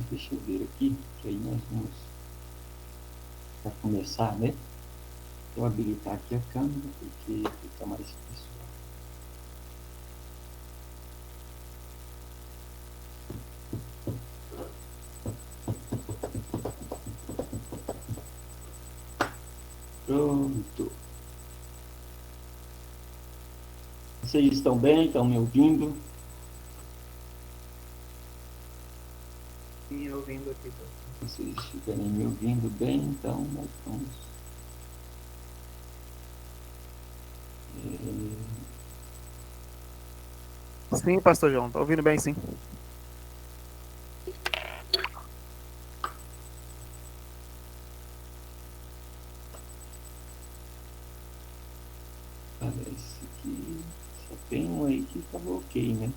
Deixa eu ver aqui, que aí nós vamos, para começar, né? Vou habilitar aqui a câmera, porque fica mais pessoal. Pronto. Vocês estão bem? Estão me ouvindo? Me ouvindo aqui. Se vocês estiverem me ouvindo bem, então nós vamos. Sim, pastor João, tá ouvindo bem, sim. Parece que só tem um aí que estava ok, né?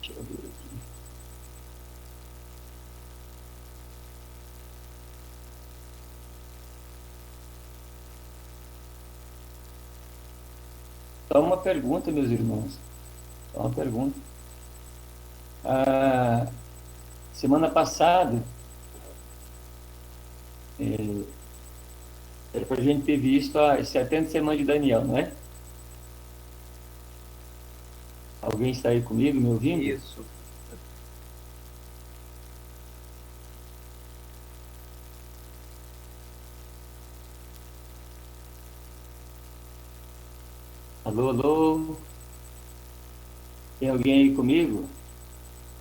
Deixa eu ver aqui. Só uma pergunta, meus irmãos. Só uma pergunta. Semana passada, era para a gente ter visto as 70 semanas de Daniel, não é? Alguém está aí comigo, me ouvindo? Isso. Alô, alô? Tem alguém aí comigo?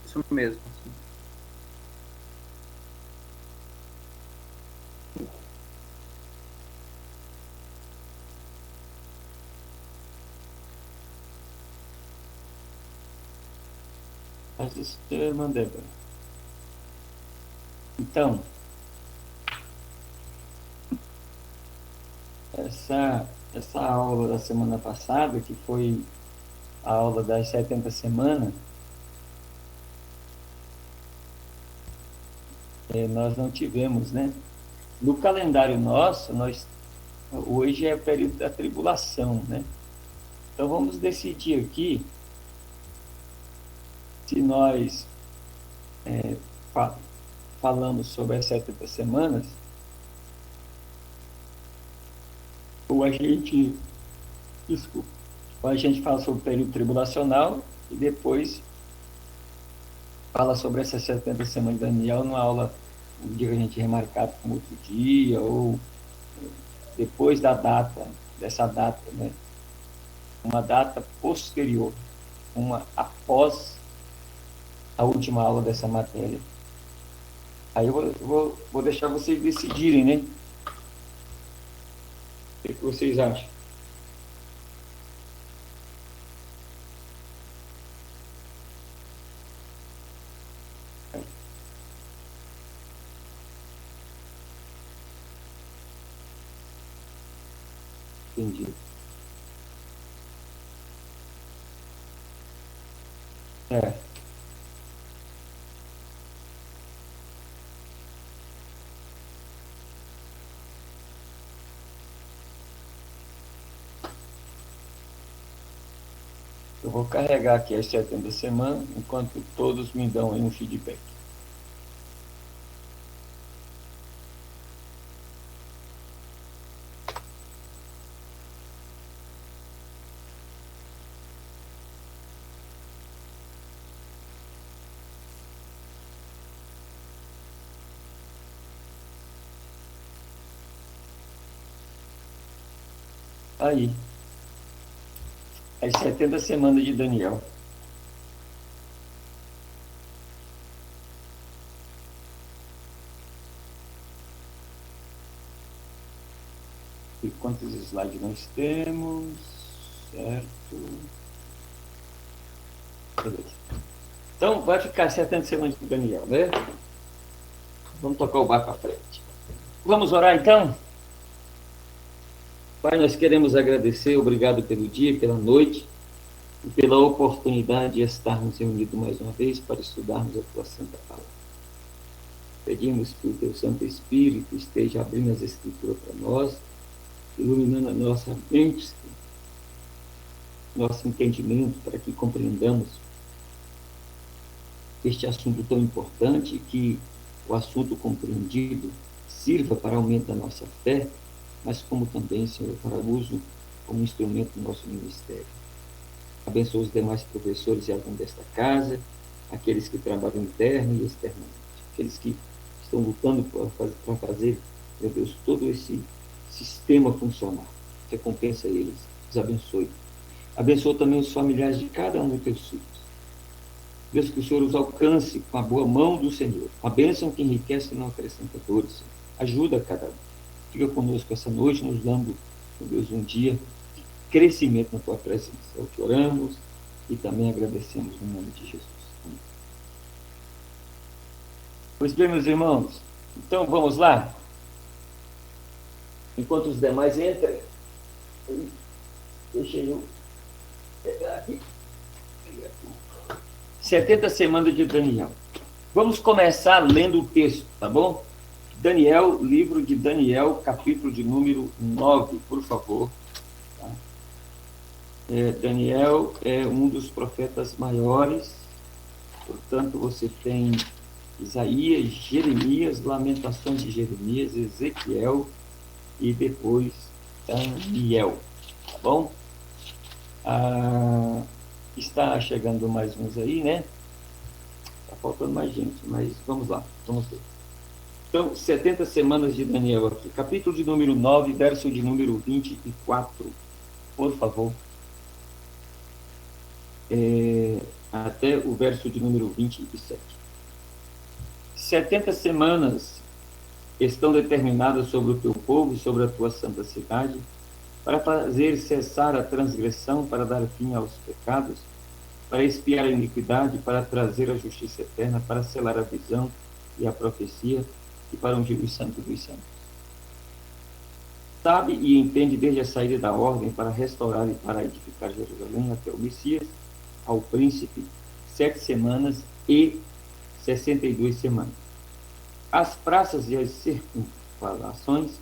Isso mesmo. Faz isso, irmã Débora. Então, essa aula da semana passada, que foi a aula das 70 semanas, nós não tivemos, né? No calendário nosso, hoje é o período da tribulação, né? Então vamos decidir aqui se nós falamos sobre as 70 semanas ou a gente, desculpa, ou a gente fala sobre o período tribulacional e depois fala sobre essas 70 semanas de Daniel numa aula, um dia que a gente remarcar como outro dia, ou depois dessa data, né? Uma data posterior, uma após a última aula dessa matéria. Aí eu vou deixar vocês decidirem, né? O que vocês acham? Entendi. É. Eu vou carregar aqui as 70 semanas, enquanto todos me dão aí um feedback. Aí, as 70 semanas de Daniel. E quantos slides nós temos? Certo. Beleza. Então, vai ficar 70 semanas de Daniel, né? Vamos tocar o barco à frente. Vamos orar, então? Pai, nós queremos agradecer, obrigado pelo dia, pela noite e pela oportunidade de estarmos reunidos mais uma vez para estudarmos a tua santa palavra. Pedimos que o teu Santo Espírito esteja abrindo as Escrituras para nós, iluminando a nossa mente, nosso entendimento, para que compreendamos este assunto tão importante, que o assunto compreendido sirva para aumentar a nossa fé, mas como também, Senhor, para uso como instrumento do nosso ministério. Abençoa os demais professores e alunos desta casa, aqueles que trabalham interno e externamente, aqueles que estão lutando para fazer, meu Deus, todo esse sistema funcionar. Recompensa eles, os abençoe. Abençoa também os familiares de cada um dos teus filhos. Deus, que o Senhor os alcance com a boa mão do Senhor. A bênção que enriquece e não acrescenta dores, Senhor. Ajuda cada um. Fica conosco essa noite, nos dando, meu Deus, um dia de crescimento na tua presença. É o que oramos e também agradecemos no nome de Jesus. Amém. Pois bem, meus irmãos, então vamos lá. Enquanto os demais entram, deixa eu pegar aqui. 70 semanas de Daniel. Vamos começar lendo o texto, tá bom? Daniel, livro de Daniel, capítulo de número 9, por favor. Tá? Daniel é um dos profetas maiores, portanto, você tem Isaías, Jeremias, Lamentações de Jeremias, Ezequiel e depois Daniel, tá bom? Está chegando mais uns aí, né? Está faltando mais gente, mas vamos lá, vamos ver. Então, 70 semanas de Daniel aqui. Capítulo de número 9, verso de número 24. Por favor. Até o verso de número 27. 70 semanas estão determinadas sobre o teu povo e sobre a tua santa cidade, para fazer cessar a transgressão, para dar fim aos pecados, para expiar a iniquidade, para trazer a justiça eterna, para selar a visão e a profecia, e para ungir o santo dos santos. Sabe e entende desde a saída da ordem para restaurar e para edificar Jerusalém até o Messias, ao príncipe, 7 semanas e 62 semanas. As praças e as circunvalações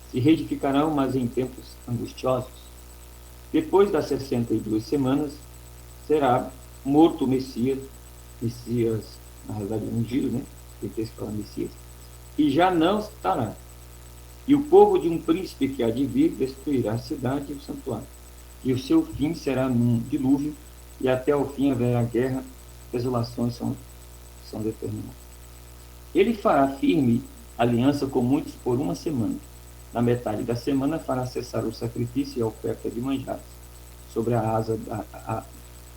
se reedificarão, mas em tempos angustiosos. Depois das 62 semanas, será morto o Messias, na realidade, ungido, né? Tem que falar Messias, e já não estará. E o povo de um príncipe que há de vir destruirá a cidade e o santuário. E o seu fim será num dilúvio, e até o fim haverá guerra, desolações são determinadas. Ele fará firme aliança com muitos por 1 semana. Na metade da semana fará cessar o sacrifício e a oferta de manjares. Sobre a asa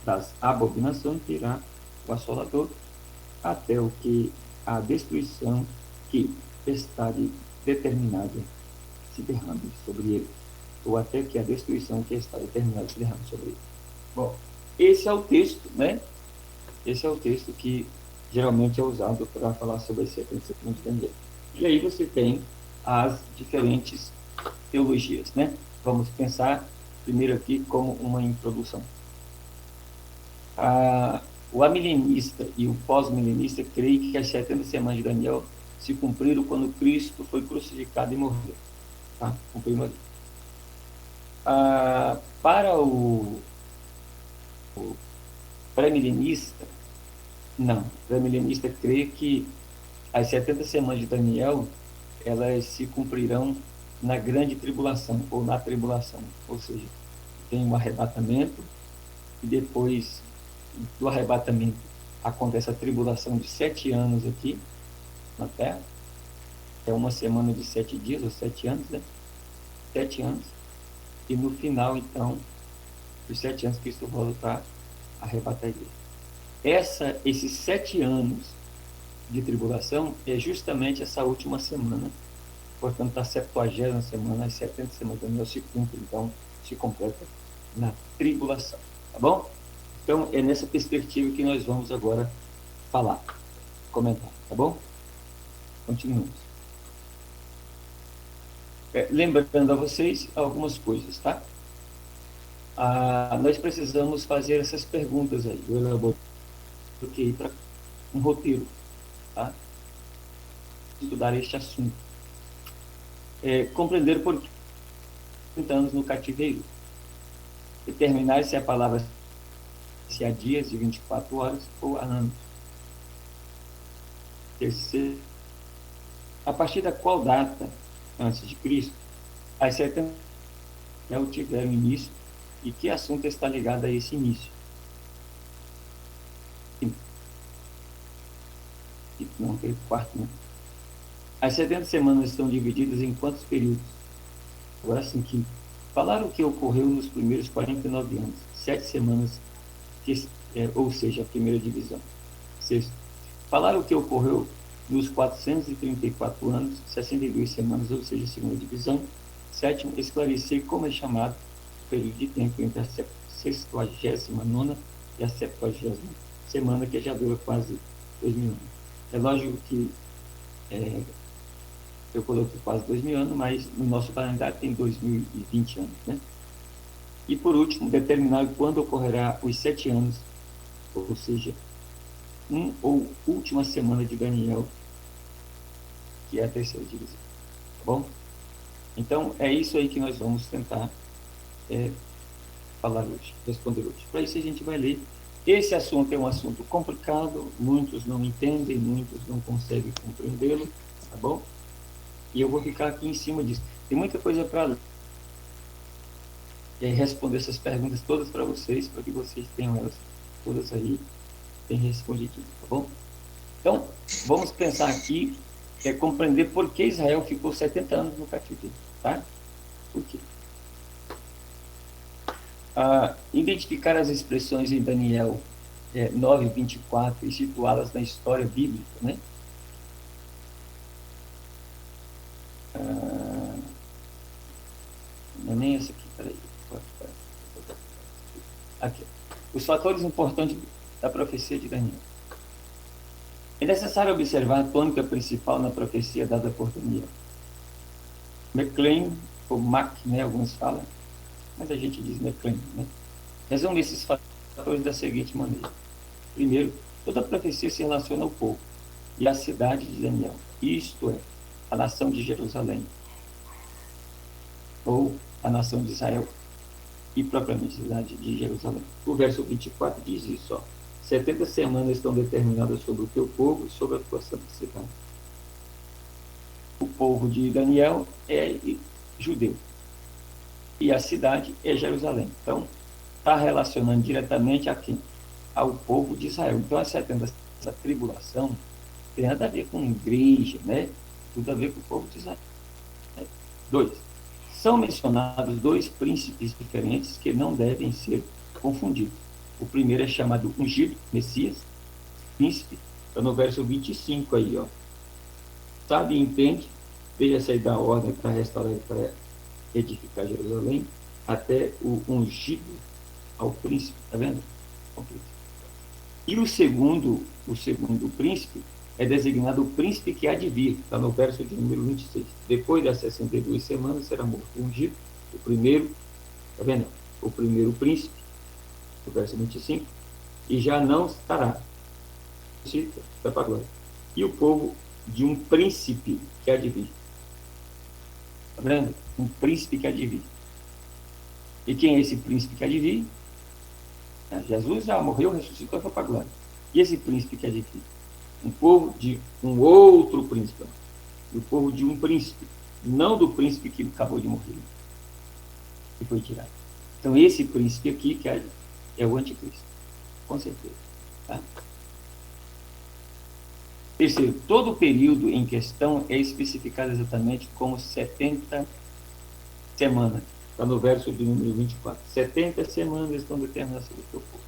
das abominações virá o assolador, até o que a destruição que está determinada se derrame sobre ele, ou até que a destruição que está determinada se derrame sobre ele. Bom, esse é o texto, né? Esse é o texto que geralmente é usado para falar sobre esse acontecimento de Daniel. E aí você tem as diferentes teologias, né? Vamos pensar primeiro aqui como uma introdução. O amilenista e o pós-milenista creem que as 70 semanas de Daniel se cumpriram quando Cristo foi crucificado e morreu. Tá? Cumpriram ali. Para o pré-milenista, não. O pré-milenista crê que as 70 semanas de Daniel, elas se cumprirão na grande tribulação, ou na tribulação. Ou seja, tem um arrebatamento, e depois do arrebatamento acontece a tribulação de 7 anos aqui na Terra. É uma semana de 7 dias, ou 7 anos, né? 7 anos. E no final, então, dos 7 anos, Cristo volta para arrebatar a igreja. Esses 7 anos de tribulação é justamente essa última semana. Portanto, a 70ª semana, as 70 semanas de Daniel se cumprem, então, se completa na tribulação. Tá bom? Então, é nessa perspectiva que nós vamos agora falar, comentar, tá bom? Continuamos. Lembrando a vocês algumas coisas, tá? Nós precisamos fazer essas perguntas aí. Eu elaborei para um roteiro, tá? Estudar este assunto. Compreender por que 30 anos no cativeiro. determinar se a palavra se há dias de 24 horas ou há anos. Terceiro, a partir da qual data antes de Cristo as 70 tiveram início e que assunto está ligado a esse início. Não, quarto, não. As 70 semanas estão divididas em quantos períodos? Agora sim, quinto. Falar o que ocorreu nos primeiros 49 anos, 7 semanas, ou seja, a primeira divisão. Sexto, falar o que ocorreu nos 434 anos, 62 semanas, ou seja, a segunda divisão. Sétimo, esclarecer como é chamado o período de tempo entre a 69ª e a 70ª semana, que já dura quase 2000 anos. É lógico que eu coloquei quase 2000 anos, mas no nosso calendário tem 2020 anos, né? E por último, determinar quando ocorrerá os 7 anos, ou seja, ou última semana de Daniel, que é a terceira divisão. Tá bom? Então, é isso aí que nós vamos tentar falar hoje, responder hoje. Para isso a gente vai ler. Esse assunto é um assunto complicado, muitos não entendem, muitos não conseguem compreendê-lo, tá bom? E eu vou ficar aqui em cima disso. Tem muita coisa para responder essas perguntas todas para vocês, para que vocês tenham elas todas aí bem respondidas, tá bom? Então, vamos pensar aqui, compreender por que Israel ficou 70 anos no cativeiro, tá? Por quê? Identificar as expressões em Daniel 9:24 e situá-las na história bíblica, né? Não é nem essa aqui, peraí. Aqui. Os fatores importantes da profecia de Daniel. É necessário observar a tônica principal na profecia dada por Daniel. McLean, ou Mac, né, alguns falam, mas a gente diz McLean, né? Resume esses fatores da seguinte maneira. Primeiro, toda a profecia se relaciona ao povo e à cidade de Daniel, isto é, a nação de Jerusalém, ou a nação de Israel, e propriamente a cidade de Jerusalém. O verso 24 diz isso, ó. 70 semanas estão determinadas sobre o teu povo e sobre a tua santa cidade. O povo de Daniel é judeu e a cidade é Jerusalém. Então, está relacionando diretamente a quem? Ao povo de Israel. Então, essa tribulação tem nada a ver com igreja, né? Tudo a ver com o povo de Israel. 2. São mencionados dois príncipes diferentes que não devem ser confundidos. O primeiro é chamado ungido, Messias, príncipe, está no verso 25 aí, ó. Sabe e entende, veja sair da ordem para restaurar e para edificar Jerusalém, até o ungido ao príncipe, tá vendo? E o segundo príncipe é designado o príncipe que há de vir, está no verso de número 26. Depois das 62 semanas será morto o ungido, o primeiro, tá vendo? O primeiro príncipe, no verso 25, e já não estará. Vai para a glória. E o povo de um príncipe que há de vir. Está vendo? Um príncipe que há de vir. E quem é esse príncipe que há de vir? Jesus já morreu, ressuscitou e foi para a glória. E esse príncipe que há de vir? Um povo de um outro príncipe. O povo de um príncipe. Não do príncipe que acabou de morrer. Que foi tirado. Então, esse príncipe aqui que é o anticristo. Com certeza. Tá? Terceiro, todo o período em questão é especificado exatamente como 70 semanas. Está no verso de número 24. 70 semanas estão determinadas sobre o teu povo.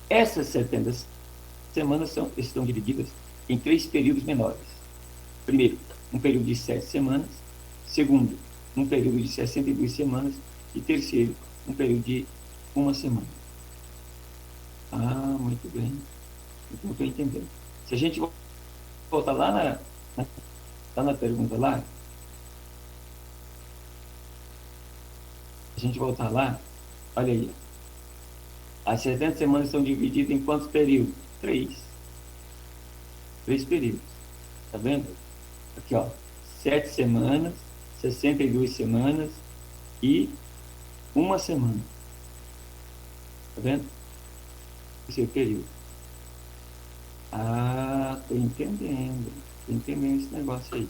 Essas 70 semanas estão divididas em 3 períodos menores. Primeiro, um período de 7 semanas. Segundo, um período de 62 semanas. E terceiro, um período de 1 semana. Muito bem. Então, estou entendendo. Se a gente voltar lá na pergunta lá, a gente voltar lá, olha aí. As 70 semanas são divididas em quantos períodos? 3. 3 períodos. Tá vendo? Aqui, ó. 7 semanas, 62 semanas e Uma semana. Tá vendo? Esse é o período. Ah, tô entendendo. Tô entendendo esse negócio aí,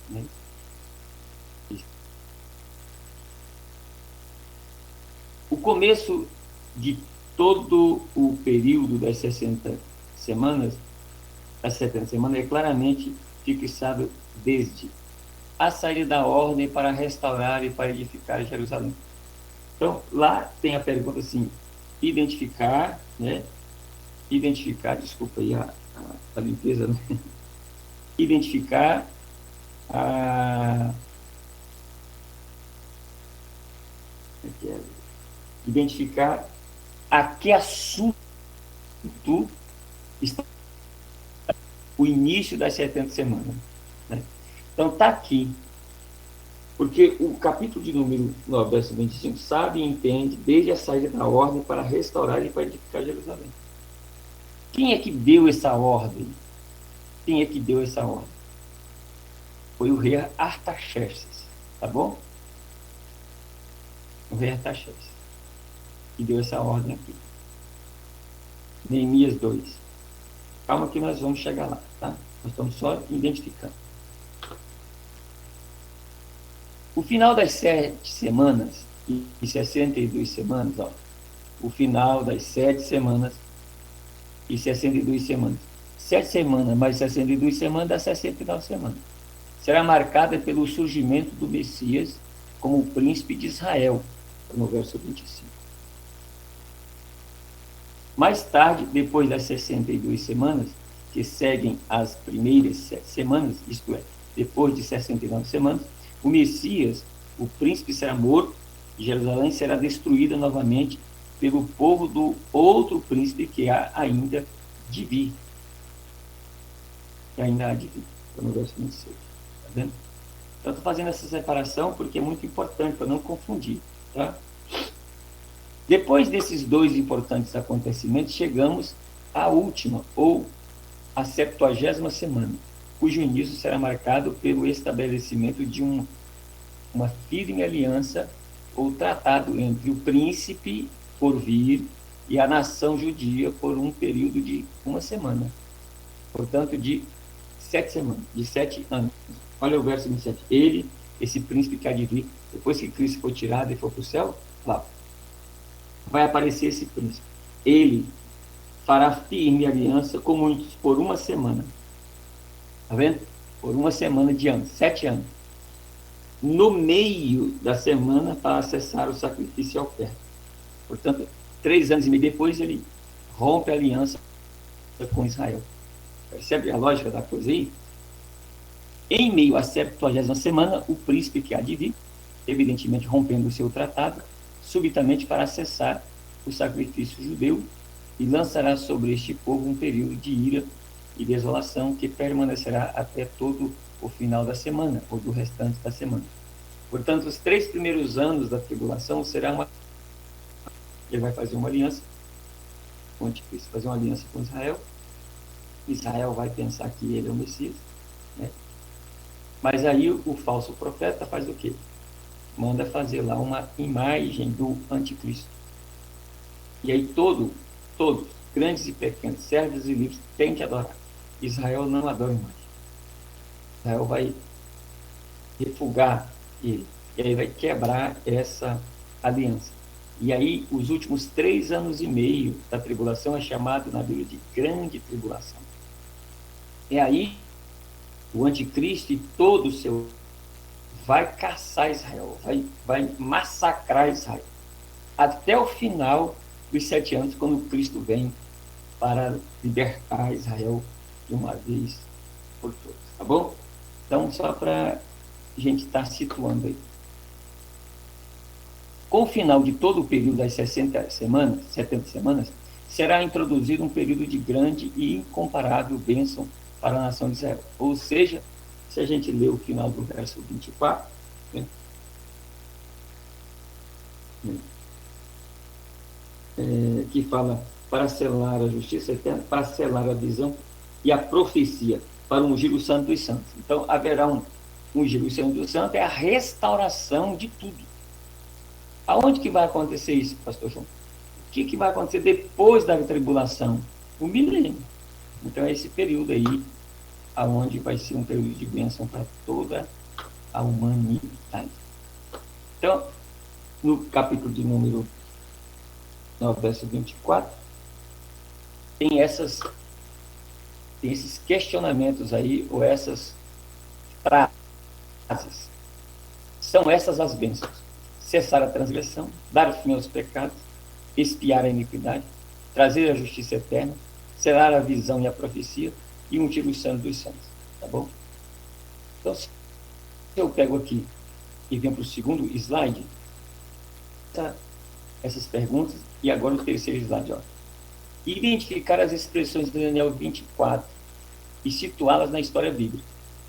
né? O começo de todo o período das 60 semanas, das 70 semanas, é claramente fixado desde a saída da ordem para restaurar e para edificar Jerusalém. Então, lá tem a pergunta assim, identificar, né? Identificar, desculpa aí a limpeza, né? Identificar a... Identificar a que assunto está o início das 70 semanas. Né? Então, está aqui. Porque o capítulo de número 9, verso 25, sabe e entende desde a saída da ordem para restaurar e para edificar Jerusalém. Quem é que deu essa ordem? Quem é que deu essa ordem? Foi o rei Artaxerxes, tá bom? O rei Artaxerxes, que deu essa ordem aqui. Neemias 2. Calma que nós vamos chegar lá, tá? Nós estamos só identificando. O final das 7 semanas e 62 semanas, ó, o final das 7 semanas e 62 semanas. 7 semanas mais 62 semanas dá 69 semanas. Será marcada pelo surgimento do Messias como o príncipe de Israel, no verso 25. Mais tarde, depois das 62 semanas, que seguem as primeiras 7 semanas, isto é, depois de 69 semanas, o Messias, o príncipe, será morto e Jerusalém será destruída novamente pelo povo do outro príncipe que há ainda de vir. Que ainda há de vir. Estou no verso 26. Está vendo? Então, estou fazendo essa separação porque é muito importante para não confundir. Tá? Depois desses dois importantes acontecimentos, chegamos à última, ou à 70ª semana, cujo início será marcado pelo estabelecimento de uma firme aliança ou tratado entre o príncipe por vir e a nação judia por um período de uma semana. Portanto, de 7 semanas, de 7 anos. Olha o verso 27. Ele, esse príncipe que há de vir, depois que Cristo for tirado e for para o céu, lá, vai aparecer esse príncipe. Ele fará firme aliança com muitos por uma semana. Está vendo? Por uma semana de anos, 7 anos. No meio da semana para acessar o sacrifício e a oferta. Portanto, 3 anos e meio depois, ele rompe a aliança com Israel. Percebe a lógica da coisa aí? Em meio à 70ª semana, o príncipe que há de vir, evidentemente rompendo o seu tratado, subitamente para acessar o sacrifício judeu e lançará sobre este povo um período de ira e desolação que permanecerá até todo o final da semana, ou do restante da semana. Portanto, os 3 primeiros anos da tribulação será ele vai fazer uma aliança, o anticristo fazer uma aliança com Israel. Israel vai pensar que ele é o Messias, né? Mas aí o falso profeta faz o quê? Manda fazer lá uma imagem do anticristo. E aí todos, grandes e pequenos, servos e livres, têm que adorar. Israel não adora mais. Israel vai refugar ele. E aí vai quebrar essa aliança. E aí os últimos 3 anos e meio da tribulação é chamado na Bíblia de grande tribulação. E aí o anticristo e todo o seu vai caçar Israel, vai massacrar Israel. Até o final dos 7 anos, quando Cristo vem para libertar Israel de uma vez por todas. Tá bom? Então, só para a gente estar situando aí. Com o final de todo o período das 70 semanas, será introduzido um período de grande e incomparável bênção para a nação de Israel. Ou seja, se a gente ler o final do verso 24, né? Que fala para selar a justiça eterna, para selar a visão e a profecia, para ungir o santo dos santos. Então, haverá ungir o santo dos santos, é a restauração de tudo. Aonde que vai acontecer isso, pastor João? O que vai acontecer depois da tribulação? O milênio. Então é esse período aí, aonde vai ser um período de bênção para toda a humanidade. Então, no capítulo de número 9, verso 24, tem esses questionamentos aí, ou essas frases. São essas as bênçãos: cessar a transgressão, dar fim aos pecados, expiar a iniquidade, trazer a justiça eterna, selar a visão e a profecia e ungir os santos dos santos. Tá bom? Então, se eu pego aqui e venho para o segundo slide, essas perguntas, e agora o terceiro slide, ó. Identificar as expressões de Daniel 24 e situá-las na história bíblica.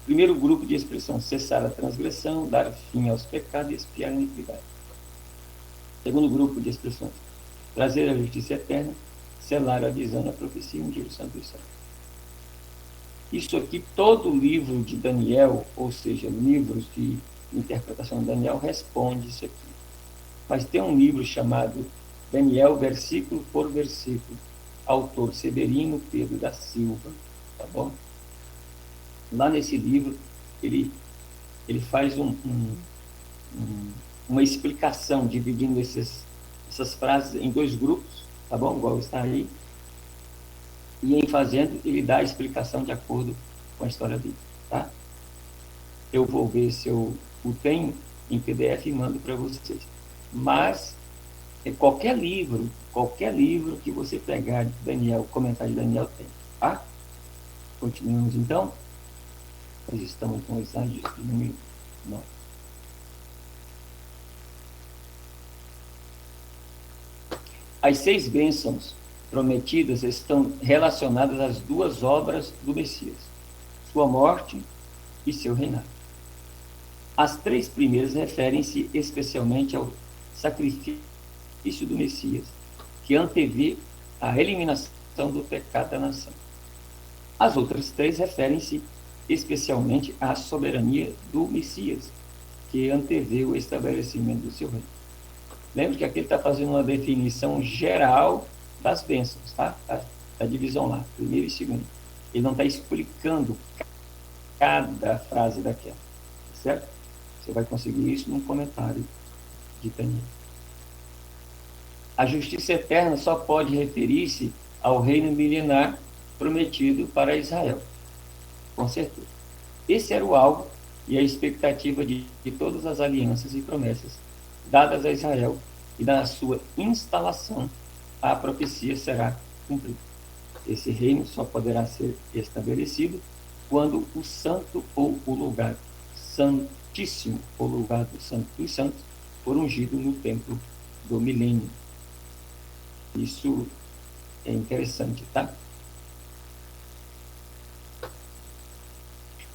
Primeiro grupo de expressão: cessar a transgressão, dar fim aos pecados e expiar a iniquidade. Segundo grupo de expressões: trazer a justiça eterna, selar a visão da profecia e ungir o santo dos santos. Isso aqui, todo o livro de Daniel, ou seja, livros de interpretação de Daniel, responde isso aqui. Mas tem um livro chamado Daniel, versículo por versículo, autor Severino Pedro da Silva, tá bom? Lá nesse livro, ele faz uma explicação, dividindo essas frases em dois grupos, tá bom? Igual está aí. E em fazendo, ele dá a explicação de acordo com a história dele, tá? Eu vou ver se eu o tenho em PDF e mando para vocês. Mas, qualquer livro que você pegar de Daniel, comentário de Daniel tem, tá? Continuamos então. Nós estamos com o slide número 9. As 6 bênçãos prometidas estão relacionadas às 2 obras do Messias: sua morte e seu reinado. As 3 primeiras referem-se especialmente ao sacrifício do Messias, que antevê a eliminação do pecado da nação. As outras 3 referem-se especialmente à soberania do Messias, que antevê o estabelecimento do seu reino. Lembre que aqui ele está fazendo uma definição geral das bênçãos, tá? Da divisão lá, primeiro e segundo. Ele não está explicando cada frase daquela, certo? Você vai conseguir isso num comentário de Daniel. A justiça eterna só pode referir-se ao reino milenar prometido para Israel, com certeza. Esse era o alvo e a expectativa de todas as alianças e promessas dadas a Israel, e na sua instalação a profecia será cumprida. Esse reino só poderá ser estabelecido quando o santo ou o lugar santíssimo, ou lugar do santo dos santos, for ungido no templo do milênio. Isso é interessante, tá?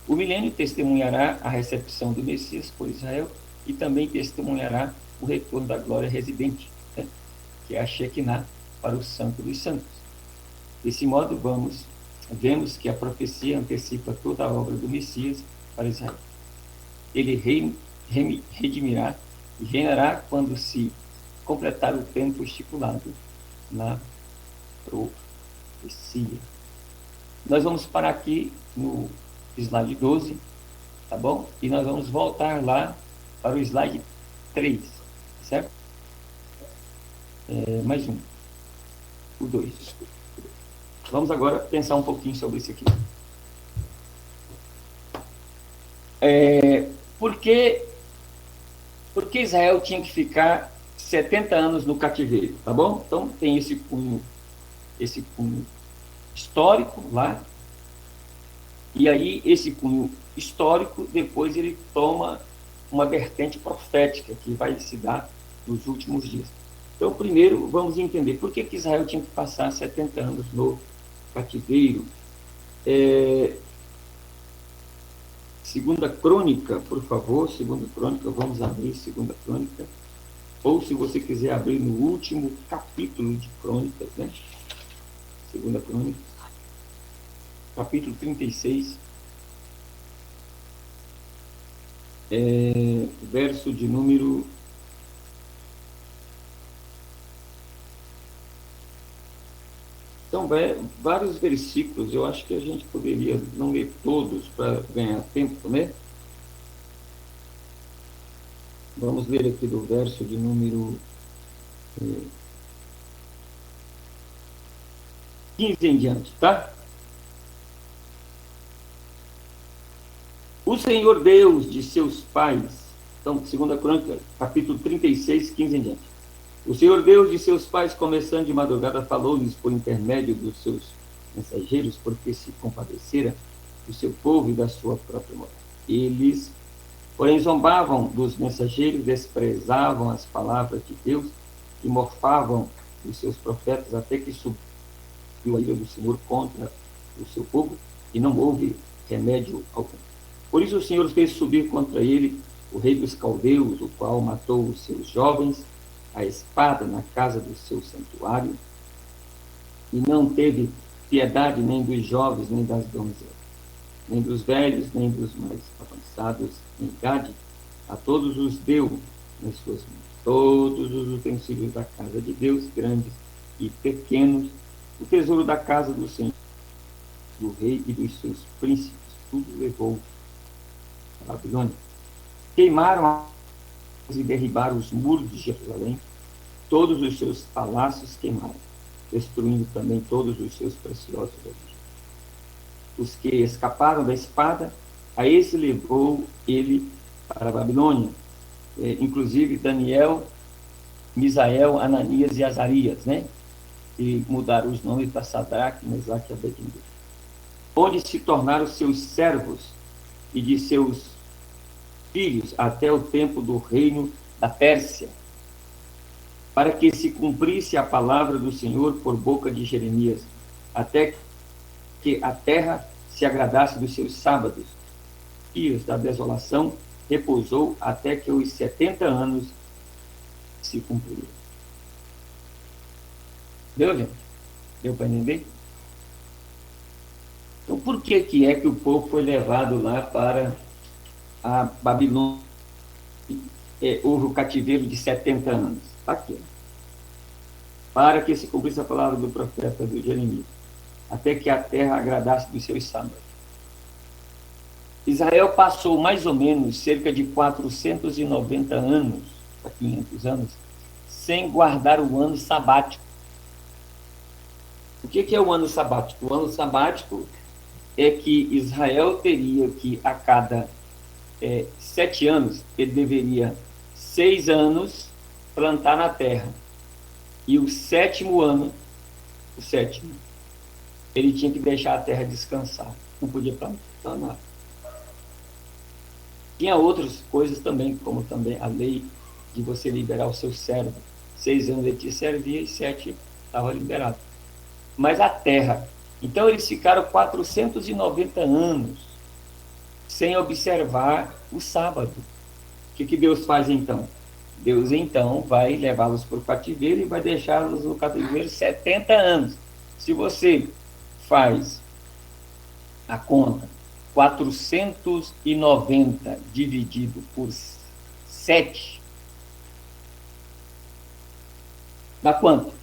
O milênio testemunhará a recepção do Messias por Israel e também testemunhará o retorno da glória residente, né? Que é a Shekinah para o Santo dos Santos. Desse modo, vemos que a profecia antecipa toda a obra do Messias para Israel. Ele redimirá e reinará quando se completar o tempo estipulado na profecia. Nós vamos parar aqui no slide 12, tá bom? E nós vamos voltar lá para o slide 3, certo? Mais um. O 2. Vamos agora pensar um pouquinho sobre isso aqui. Por que Israel tinha que ficar 70 anos no cativeiro, tá bom? Então, tem esse cunho histórico lá, e aí esse cunho histórico, depois ele toma uma vertente profética que vai se dar nos últimos dias. Então, primeiro, vamos entender por que Israel tinha que passar 70 anos no cativeiro. Segunda Crônica, por favor, Segunda Crônica, vamos abrir Segunda Crônica, ou se você quiser abrir no último capítulo de Crônicas, né? Segunda Crônica, capítulo 36, verso de número são vários versículos, eu acho que a gente poderia não ler todos para ganhar tempo, né? Vamos ler aqui do verso de número 15 em diante, tá? O Senhor Deus de seus pais, então, 2 Crônicas, capítulo 36, 15 em diante. O Senhor Deus de seus pais, começando de madrugada, falou-lhes por intermédio dos seus mensageiros, porque se compadecera do seu povo e da sua própria morte. Eles, porém, zombavam dos mensageiros, desprezavam as palavras de Deus e morfavam os seus profetas, até que subiu a ira do Senhor contra o seu povo, e não houve remédio algum. Por isso o Senhor fez subir contra ele o rei dos caldeus, o qual matou os seus jovens a espada na casa do seu santuário, e não teve piedade nem dos jovens, nem das donzelas, nem dos velhos, nem dos mais avançados em Gade. A todos os deu nas suas mãos, todos os utensílios da casa de Deus, grandes e pequenos, o tesouro da casa do Senhor, do rei e dos seus príncipes, tudo levou a Babilônia. Queimaram e derribaram os muros de Jerusalém, todos os seus palácios queimaram, destruindo também todos os seus preciosos objetos. Os que escaparam da espada, a esse levou ele para a Babilônia, inclusive Daniel, Misael, Ananias e Azarias, né? E mudaram os nomes para Sadraque, Mesaque e Abednego, onde se tornaram seus servos e de seus filhos até o tempo do reino da Pérsia, para que se cumprisse a palavra do Senhor por boca de Jeremias, até que a terra se agradasse dos seus sábados. Dias da desolação repousou até que os 70 anos se cumpriram. Deu, gente? Deu para entender? Então, por que é que o povo foi levado lá para a Babilônia? Houve o cativeiro de 70 anos. Está aqui. Para que se cumprisse a palavra do profeta do Jeremias, até que a terra agradasse dos seus sábados. Israel passou mais ou menos cerca de 490 anos, a 500 anos, sem guardar o ano sabático. O que é o ano sabático? O ano sabático é que Israel teria que, a cada 7 anos, ele deveria 6 anos plantar na terra. E o sétimo ano, ele tinha que deixar a terra descansar. Não podia plantar nada. Tinha outras coisas também, como também a lei de você liberar o seu servo. 6 anos ele te servia e 7 estava liberado. Mas a terra. Então eles ficaram 490 anos sem observar o sábado. O que Deus faz então? Deus então vai levá-los para o cativeiro e vai deixá-los no cativeiro 70 anos. Se você faz a conta, 490 dividido por 7, dá quanto?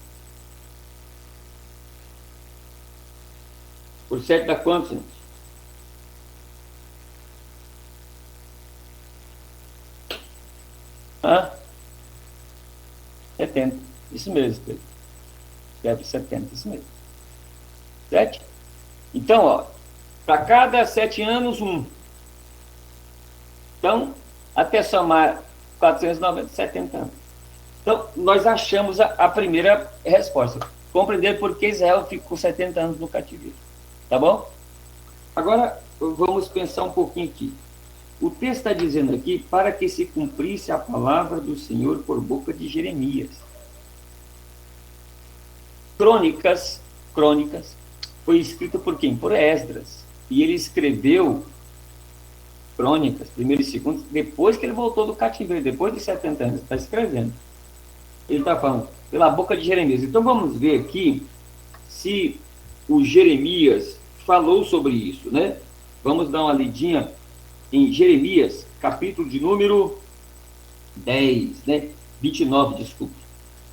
Por 7 dá quanto, gente? Hã? 70. Isso mesmo, Pedro. Escreve 70, isso mesmo. 7? Então, ó, para cada 7 anos, 1. Então, até somar 490, 70 anos. Então, nós achamos a primeira resposta. Compreender por que Israel ficou 70 anos no cativeiro. Tá bom? Agora, vamos pensar um pouquinho aqui. O texto está dizendo aqui, para que se cumprisse a palavra do Senhor por boca de Jeremias. Crônicas, foi escrito por quem? Por Esdras. E ele escreveu Crônicas, 1º e 2º, depois que ele voltou do cativeiro, depois de 70 anos, está escrevendo. Ele está falando pela boca de Jeremias. Então vamos ver aqui se o Jeremias falou sobre isso, né? Vamos dar uma lidinha em Jeremias, capítulo de número 10, né? 29, desculpe.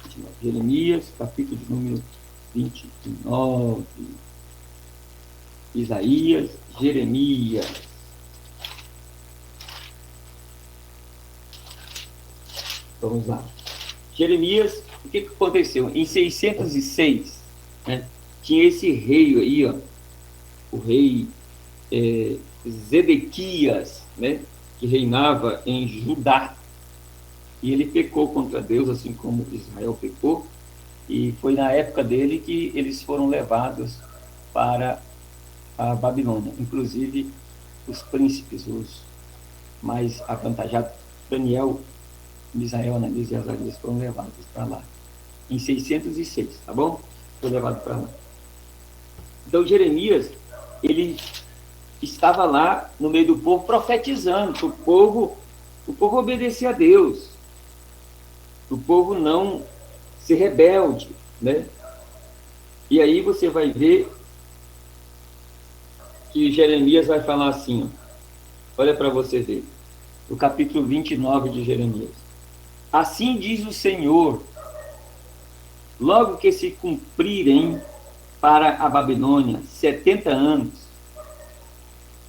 29. Jeremias, capítulo de número 29, Isaías, Jeremias. Vamos lá. Jeremias, o que aconteceu? Em 606, né, tinha esse rei aí, ó, o rei Zedequias, né, que reinava em Judá. E ele pecou contra Deus, assim como Israel pecou. E foi na época dele que eles foram levados para a Babilônia. Inclusive, os príncipes, os mais avantajados, Daniel, Misael, Ananias e Azarias, foram levados para lá. Em 606, tá bom? Foi levado para lá. Então, Jeremias, ele estava lá no meio do povo profetizando para o povo obedecer a Deus, o povo não ser rebelde, né? E aí você vai ver que Jeremias vai falar assim, ó, olha para você ver, no capítulo 29 de Jeremias. Assim diz o Senhor, logo que se cumprirem para a Babilônia 70 anos,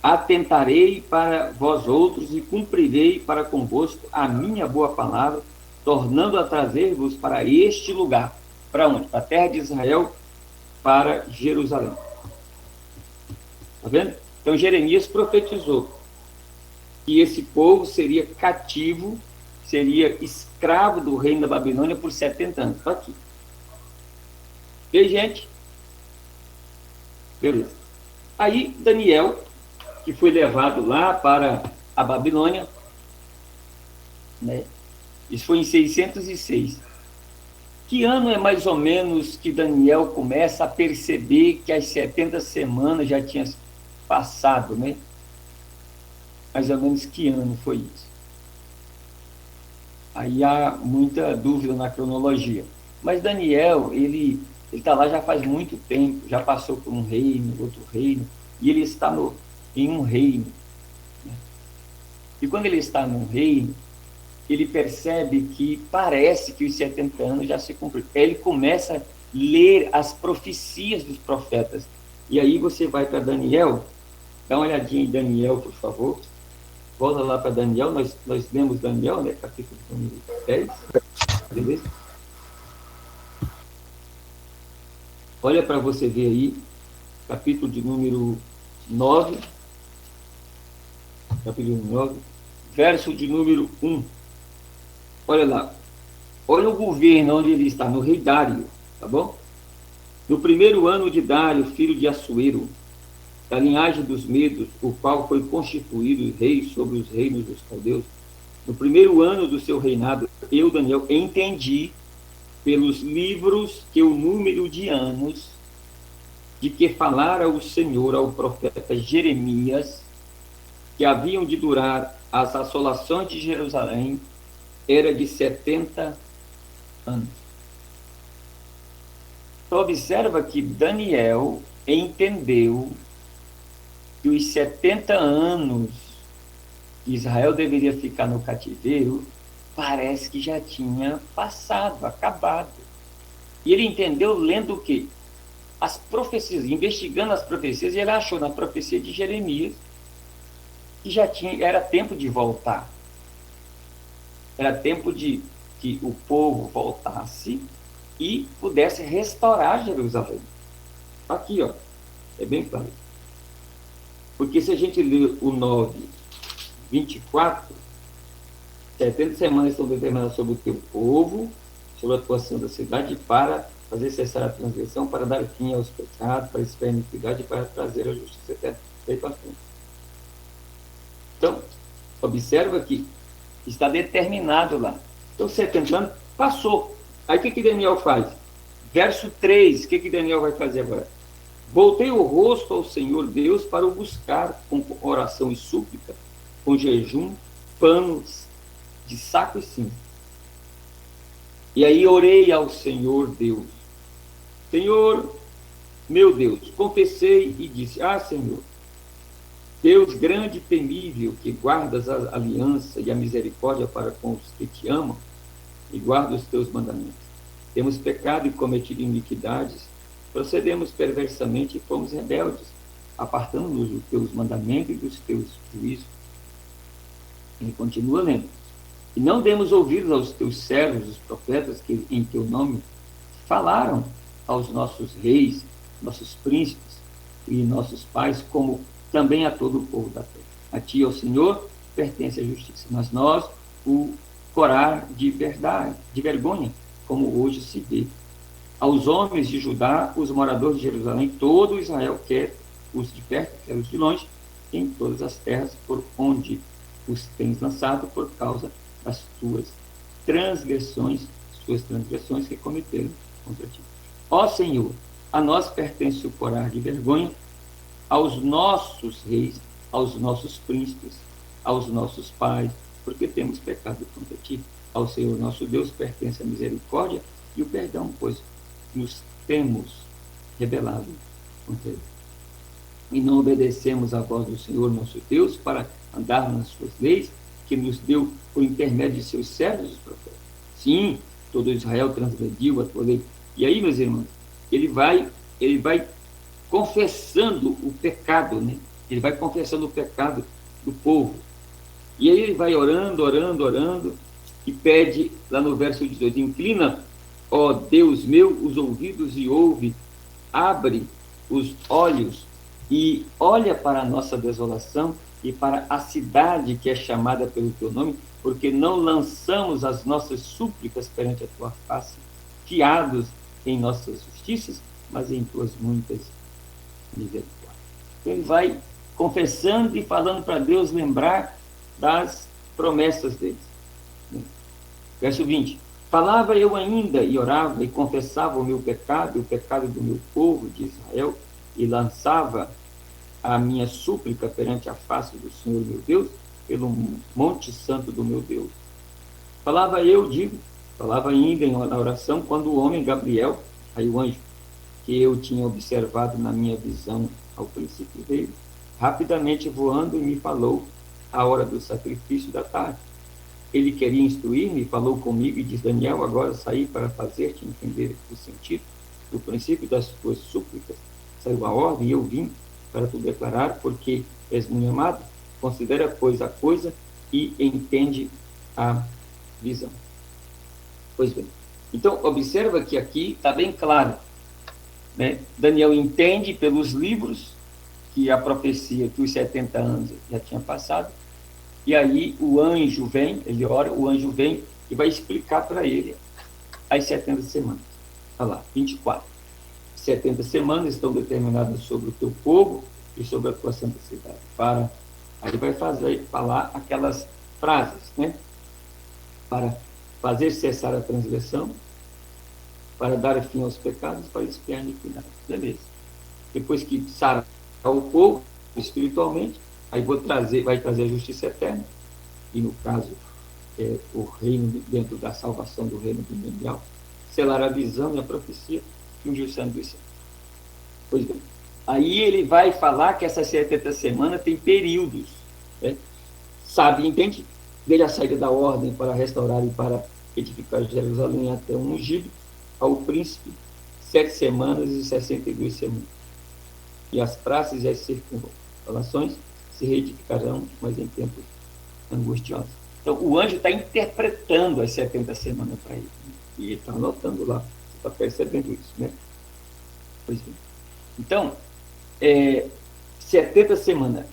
atentarei para vós outros e cumprirei para convosco a minha boa palavra, tornando a trazer-vos para este lugar. Para onde? Para a terra de Israel, para Jerusalém. Está vendo? Então Jeremias profetizou que esse povo seria cativo, seria escravo do reino da Babilônia por 70 anos. Está aqui. E gente? Beleza. Aí Daniel, que foi levado lá para a Babilônia, né? Isso foi em 606. Que ano é mais ou menos que Daniel começa a perceber que as 70 semanas já tinham passado, né? Mais ou menos que ano foi isso? Aí há muita dúvida na cronologia. Mas Daniel, ele está lá já faz muito tempo, já passou por um reino, outro reino, e ele está em um reino. Né? E quando ele está num reino, ele percebe que parece que os 70 anos já se cumpriram. Ele começa a ler as profecias dos profetas. E aí você vai para Daniel, dá uma olhadinha em Daniel, por favor. Volta lá para Daniel, nós lemos Daniel, né, capítulo 10, beleza? Olha para você ver aí, capítulo de número 9, capítulo 9, verso de número 1. Olha lá, olha o governo onde ele está, no rei Dário, tá bom? No primeiro ano de Dário, filho de Assuero, da linhagem dos Medos, o qual foi constituído rei sobre os reinos dos caldeus, no primeiro ano do seu reinado, eu, Daniel, entendi pelos livros que o número de anos de que falara o Senhor ao profeta Jeremias, que haviam de durar as assolações de Jerusalém, era de 70 anos. Então, observa que Daniel entendeu que os 70 anos que Israel deveria ficar no cativeiro, parece que já tinha passado, acabado. E ele entendeu lendo o quê? As profecias, investigando as profecias, ele achou na profecia de Jeremias que era tempo de voltar. Era tempo de que o povo voltasse e pudesse restaurar Jerusalém. Aqui, ó, é bem claro. Porque se a gente ler o 9, 24, 70 semanas estão determinadas sobre o teu povo, sobre a tua santa cidade, para fazer cessar a transgressão, para dar fim aos pecados, para expiar a iniquidade, para trazer a justiça eterna. Então, observa que está determinado lá. Então, 70 anos passou. Aí o que Daniel faz? Verso 3, o que Daniel vai fazer agora? Voltei o rosto ao Senhor Deus para o buscar com oração e súplica, com jejum, panos de saco e cinza. E aí orei ao Senhor Deus. Senhor, meu Deus, confessei e disse, Senhor, Deus grande e temível, que guardas a aliança e a misericórdia para com os que te amam e guarda os teus mandamentos. Temos pecado e cometido iniquidades procedemos perversamente e fomos rebeldes, apartando-nos dos teus mandamentos e dos teus juízos. Ele continua lendo. E não demos ouvidos aos teus servos, os profetas, que em teu nome falaram aos nossos reis, nossos príncipes e nossos pais, como também a todo o povo da terra. A ti, ó Senhor, pertence a justiça, mas nós o corar de verdade, de vergonha, como hoje se vê. Aos homens de Judá, os moradores de Jerusalém, todo Israel, quer os de perto, quer os de longe, em todas as terras por onde os tens lançado por causa das tuas transgressões, suas transgressões que cometeram contra ti. Ó Senhor, a nós pertence o corar de vergonha, aos nossos reis, aos nossos príncipes, aos nossos pais, porque temos pecado contra ti. Ao Senhor nosso Deus pertence a misericórdia e o perdão, pois nos temos rebelado contra ele. E não obedecemos à voz do Senhor nosso Deus para andar nas suas leis, que nos deu por intermédio de seus servos os profetas. Sim, todo Israel transgrediu a tua lei. E aí, meus irmãos, ele vai confessando o pecado, né? Ele vai confessando o pecado do povo. E aí ele vai orando, e pede, lá no verso 18, inclina, ó Deus meu, os ouvidos e ouve, abre os olhos e olha para a nossa desolação e para a cidade que é chamada pelo teu nome, porque não lançamos as nossas súplicas perante a tua face, fiados em nossas justiças, mas em tuas muitas misericórdias. Então ele vai confessando e falando para Deus lembrar das promessas deles. Verso 20. Falava eu ainda e orava e confessava o meu pecado e o pecado do meu povo de Israel e lançava a minha súplica perante a face do Senhor meu Deus pelo monte santo do meu Deus. Falava ainda na oração quando o homem Gabriel, aí o anjo, que eu tinha observado na minha visão ao princípio veio, rapidamente voando e me falou a hora do sacrifício da tarde. Ele queria instruir-me, falou comigo e disse, Daniel, agora saí para fazer-te entender o sentido do princípio das tuas súplicas. Saiu a ordem e eu vim para te declarar, porque és muito amado, considera, pois, a coisa e entende a visão. Pois bem, então observa que aqui está bem claro, né? Daniel entende pelos livros que a profecia que os 70 anos já tinha passado, e aí o anjo vem, ele ora, o anjo vem e vai explicar para ele as 70 semanas. Olha lá, 24. 70 semanas estão determinadas sobre o teu povo e sobre a tua santa cidade. Aí vai falar aquelas frases, né? Para fazer cessar a transgressão, para dar fim aos pecados, para expiar a iniquidade. Beleza. Depois que sarar o povo espiritualmente, aí vai trazer a justiça eterna, e no caso, o reino dentro da salvação do reino mundial, selar a visão e a profecia e o juízo dos céus. Pois bem, aí ele vai falar que essas 70 semanas tem períodos, né? Sabe, entende? Desde a saída da ordem para restaurar e para edificar Jerusalém até um ungido, ao príncipe, 7 semanas e 62 semanas. E as praças e as circunvalações se reedificarão, mas em tempos angustiosos. Então, o anjo está interpretando as 70 semanas para ele. E ele está anotando lá. Você está percebendo isso, né? Pois bem. Então, 70 semanas.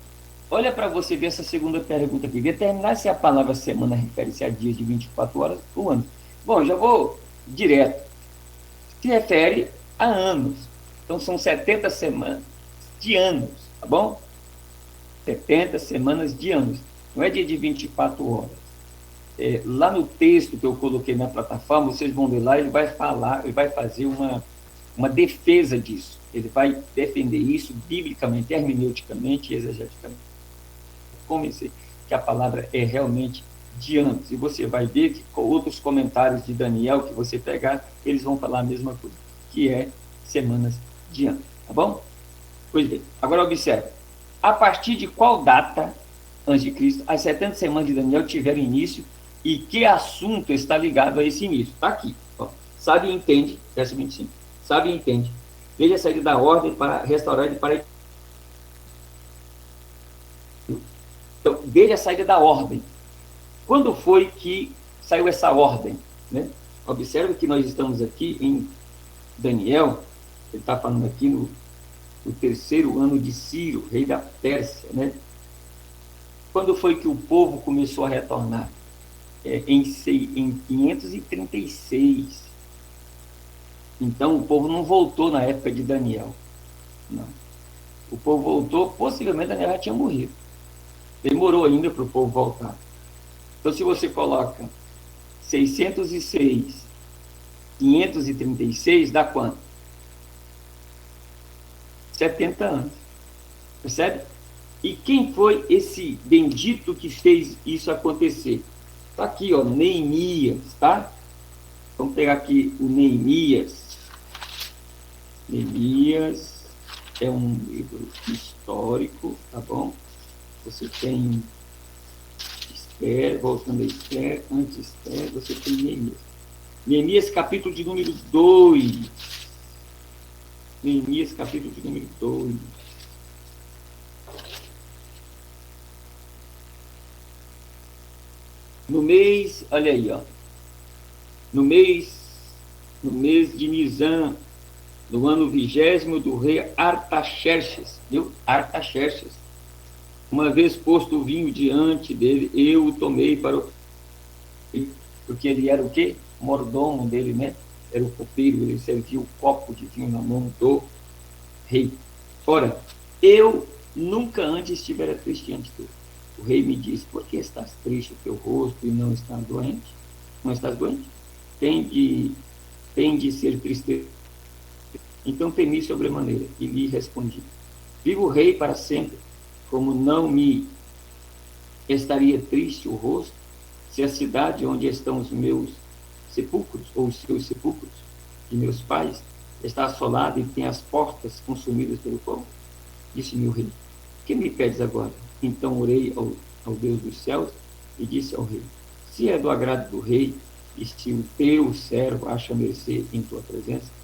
Olha para você ver essa segunda pergunta aqui. Determinar se a palavra semana refere-se a dias de 24 horas ou anos. Bom, já vou direto. Se refere a anos. Então, são 70 semanas de anos, tá bom? 70 semanas de anos. Não é dia de 24 horas. Lá no texto que eu coloquei na plataforma, vocês vão ver lá, ele vai fazer uma defesa disso. Ele vai defender isso biblicamente, hermeneuticamente e exegeticamente. Convencer que a palavra é realmente de anos. E você vai ver que com outros comentários de Daniel que você pegar, eles vão falar a mesma coisa, que é semanas de anos. Tá bom? Pois bem, agora observe. A partir de qual data, antes de Cristo, as 70 semanas de Daniel tiveram início e que assunto está ligado a esse início? Está aqui. Ó. Sabe e entende, verso 25. Sabe e entende Desde a saída da ordem para restaurar e para... Então, desde a saída da ordem. Quando foi que saiu essa ordem? Né? Observe que nós estamos aqui em Daniel, ele está falando aqui no terceiro ano de Ciro, rei da Pérsia. Né? Quando foi que o povo começou a retornar? Em 536. Então, o povo não voltou na época de Daniel. Não. O povo voltou, possivelmente Daniel já tinha morrido. Demorou ainda para o povo voltar. Então, se você coloca 606, 536, dá quanto? 70 anos. Percebe? E quem foi esse bendito que fez isso acontecer? Está aqui, ó, Neemias, tá? Vamos pegar aqui o Neemias. Neemias é um livro histórico, tá bom? Você tem Esther, voltando a Esther, antes Esther, você tem Neemias. Neemias, capítulo de número 2. Neemias, capítulo de número 2. No mês, olha aí, ó. No mês de Nisan, no ano 20º do rei Artaxerxes, viu? Artaxerxes. Uma vez posto o vinho diante dele, eu o tomei para o... Porque ele era o quê? Mordomo dele, né? Era o copeiro, ele servia o copo de vinho na mão do rei. Ora, eu nunca antes estivera triste diante dele. O rei me disse, por que estás triste o teu rosto e não estás doente? Não estás doente? Tem de ser triste. Então temi sobremaneira e lhe respondi, viva o rei para sempre, como não me estaria triste o rosto, se a cidade onde estão os meus sepulcros, ou os seus sepulcros, de meus pais, está assolada e tem as portas consumidas pelo fogo? Disse-me o rei, que me pedes agora? Então orei ao Deus dos céus e disse ao rei, se é do agrado do rei, e se o teu servo acha mercê em tua presença,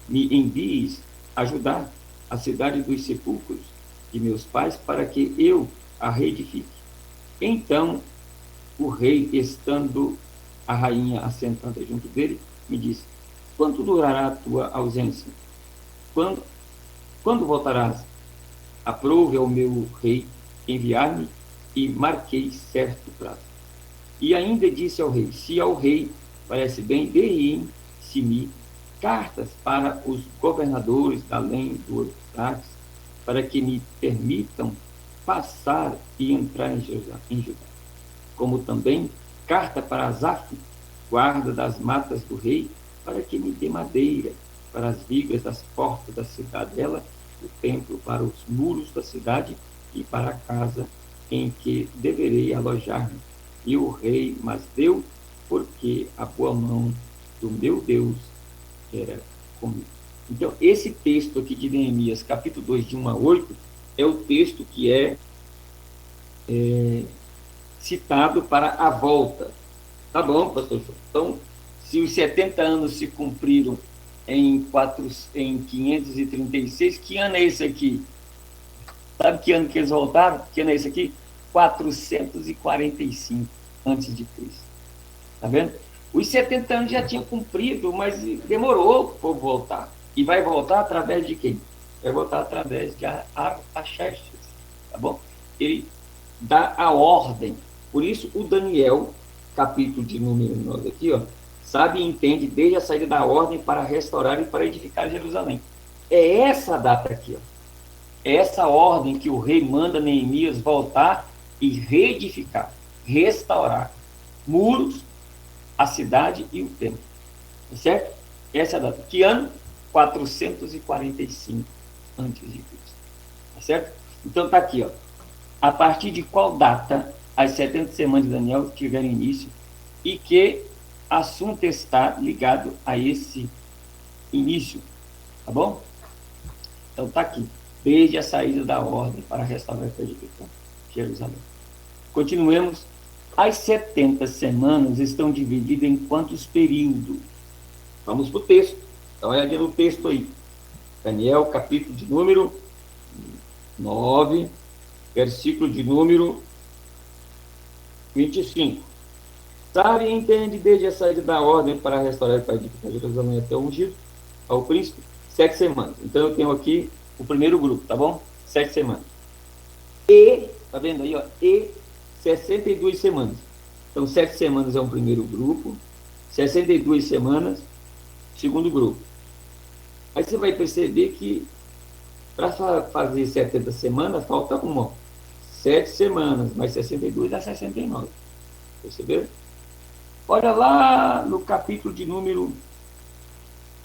me envies ajudar a cidade dos sepulcros de meus pais para que eu a reedifique. Então o rei, estando a rainha assentada junto dele, me disse, quanto durará a tua ausência? Quando voltarás? Aprove ao meu rei enviar-me e marquei certo prazo. E ainda disse ao rei, se ao rei parece bem, deem-se-me cartas para os governadores da além do Eufrates, para que me permitam passar e entrar em Judá. Como também carta para Asaf, guarda das matas do rei, para que me dê madeira para as vigas das portas da cidadela, do templo, para os muros da cidade e para a casa em que deverei alojar-me. E o rei mas deu, porque a boa mão do meu Deus era comigo. Então, esse texto aqui de Neemias, capítulo 2, de 1 a 8, é o texto que é citado para a volta. Tá bom, pastor? Então, se os 70 anos se cumpriram em 536, que ano é esse aqui? Sabe que ano que eles voltaram? Que ano é esse aqui? 445 antes de Cristo. Tá vendo? Os 70 anos já tinham cumprido, mas demorou para o povo voltar. E vai voltar através de quem? Vai voltar através de Artaxerxes. Tá bom? Ele dá a ordem. Por isso, o Daniel, capítulo de número 9 aqui, ó, sabe e entende desde a saída da ordem para restaurar e para edificar Jerusalém. É essa data aqui, ó. É essa ordem que o rei manda Neemias voltar e reedificar, restaurar muros, a cidade e o templo. Certo? Essa é a data. Que ano? 445 antes de Cristo. Certo? Então está aqui, ó. A partir de qual data as 70 semanas de Daniel tiveram início e que assunto está ligado a esse início. Tá bom? Então está aqui. Desde a saída da ordem para restaurar a edificação de Jerusalém. Continuemos. As 70 semanas estão divididas em quantos períodos? Vamos para o texto. Dá uma olhadinha no texto aí. Daniel, capítulo de número 9, versículo de número 25. Sabe e entende desde a saída da ordem para restaurar e para edificar Jerusalém até o ungido, ao príncipe, 7 semanas. Então eu tenho aqui o primeiro grupo, tá bom? 7 semanas. E, tá vendo aí, ó? E 62 semanas. Então 7 semanas é um primeiro grupo, 62 semanas, segundo grupo. Aí você vai perceber que para fazer 70 semanas, falta uma. 7 semanas, mais 62 dá 69. Perceberam? Olha lá no capítulo de número,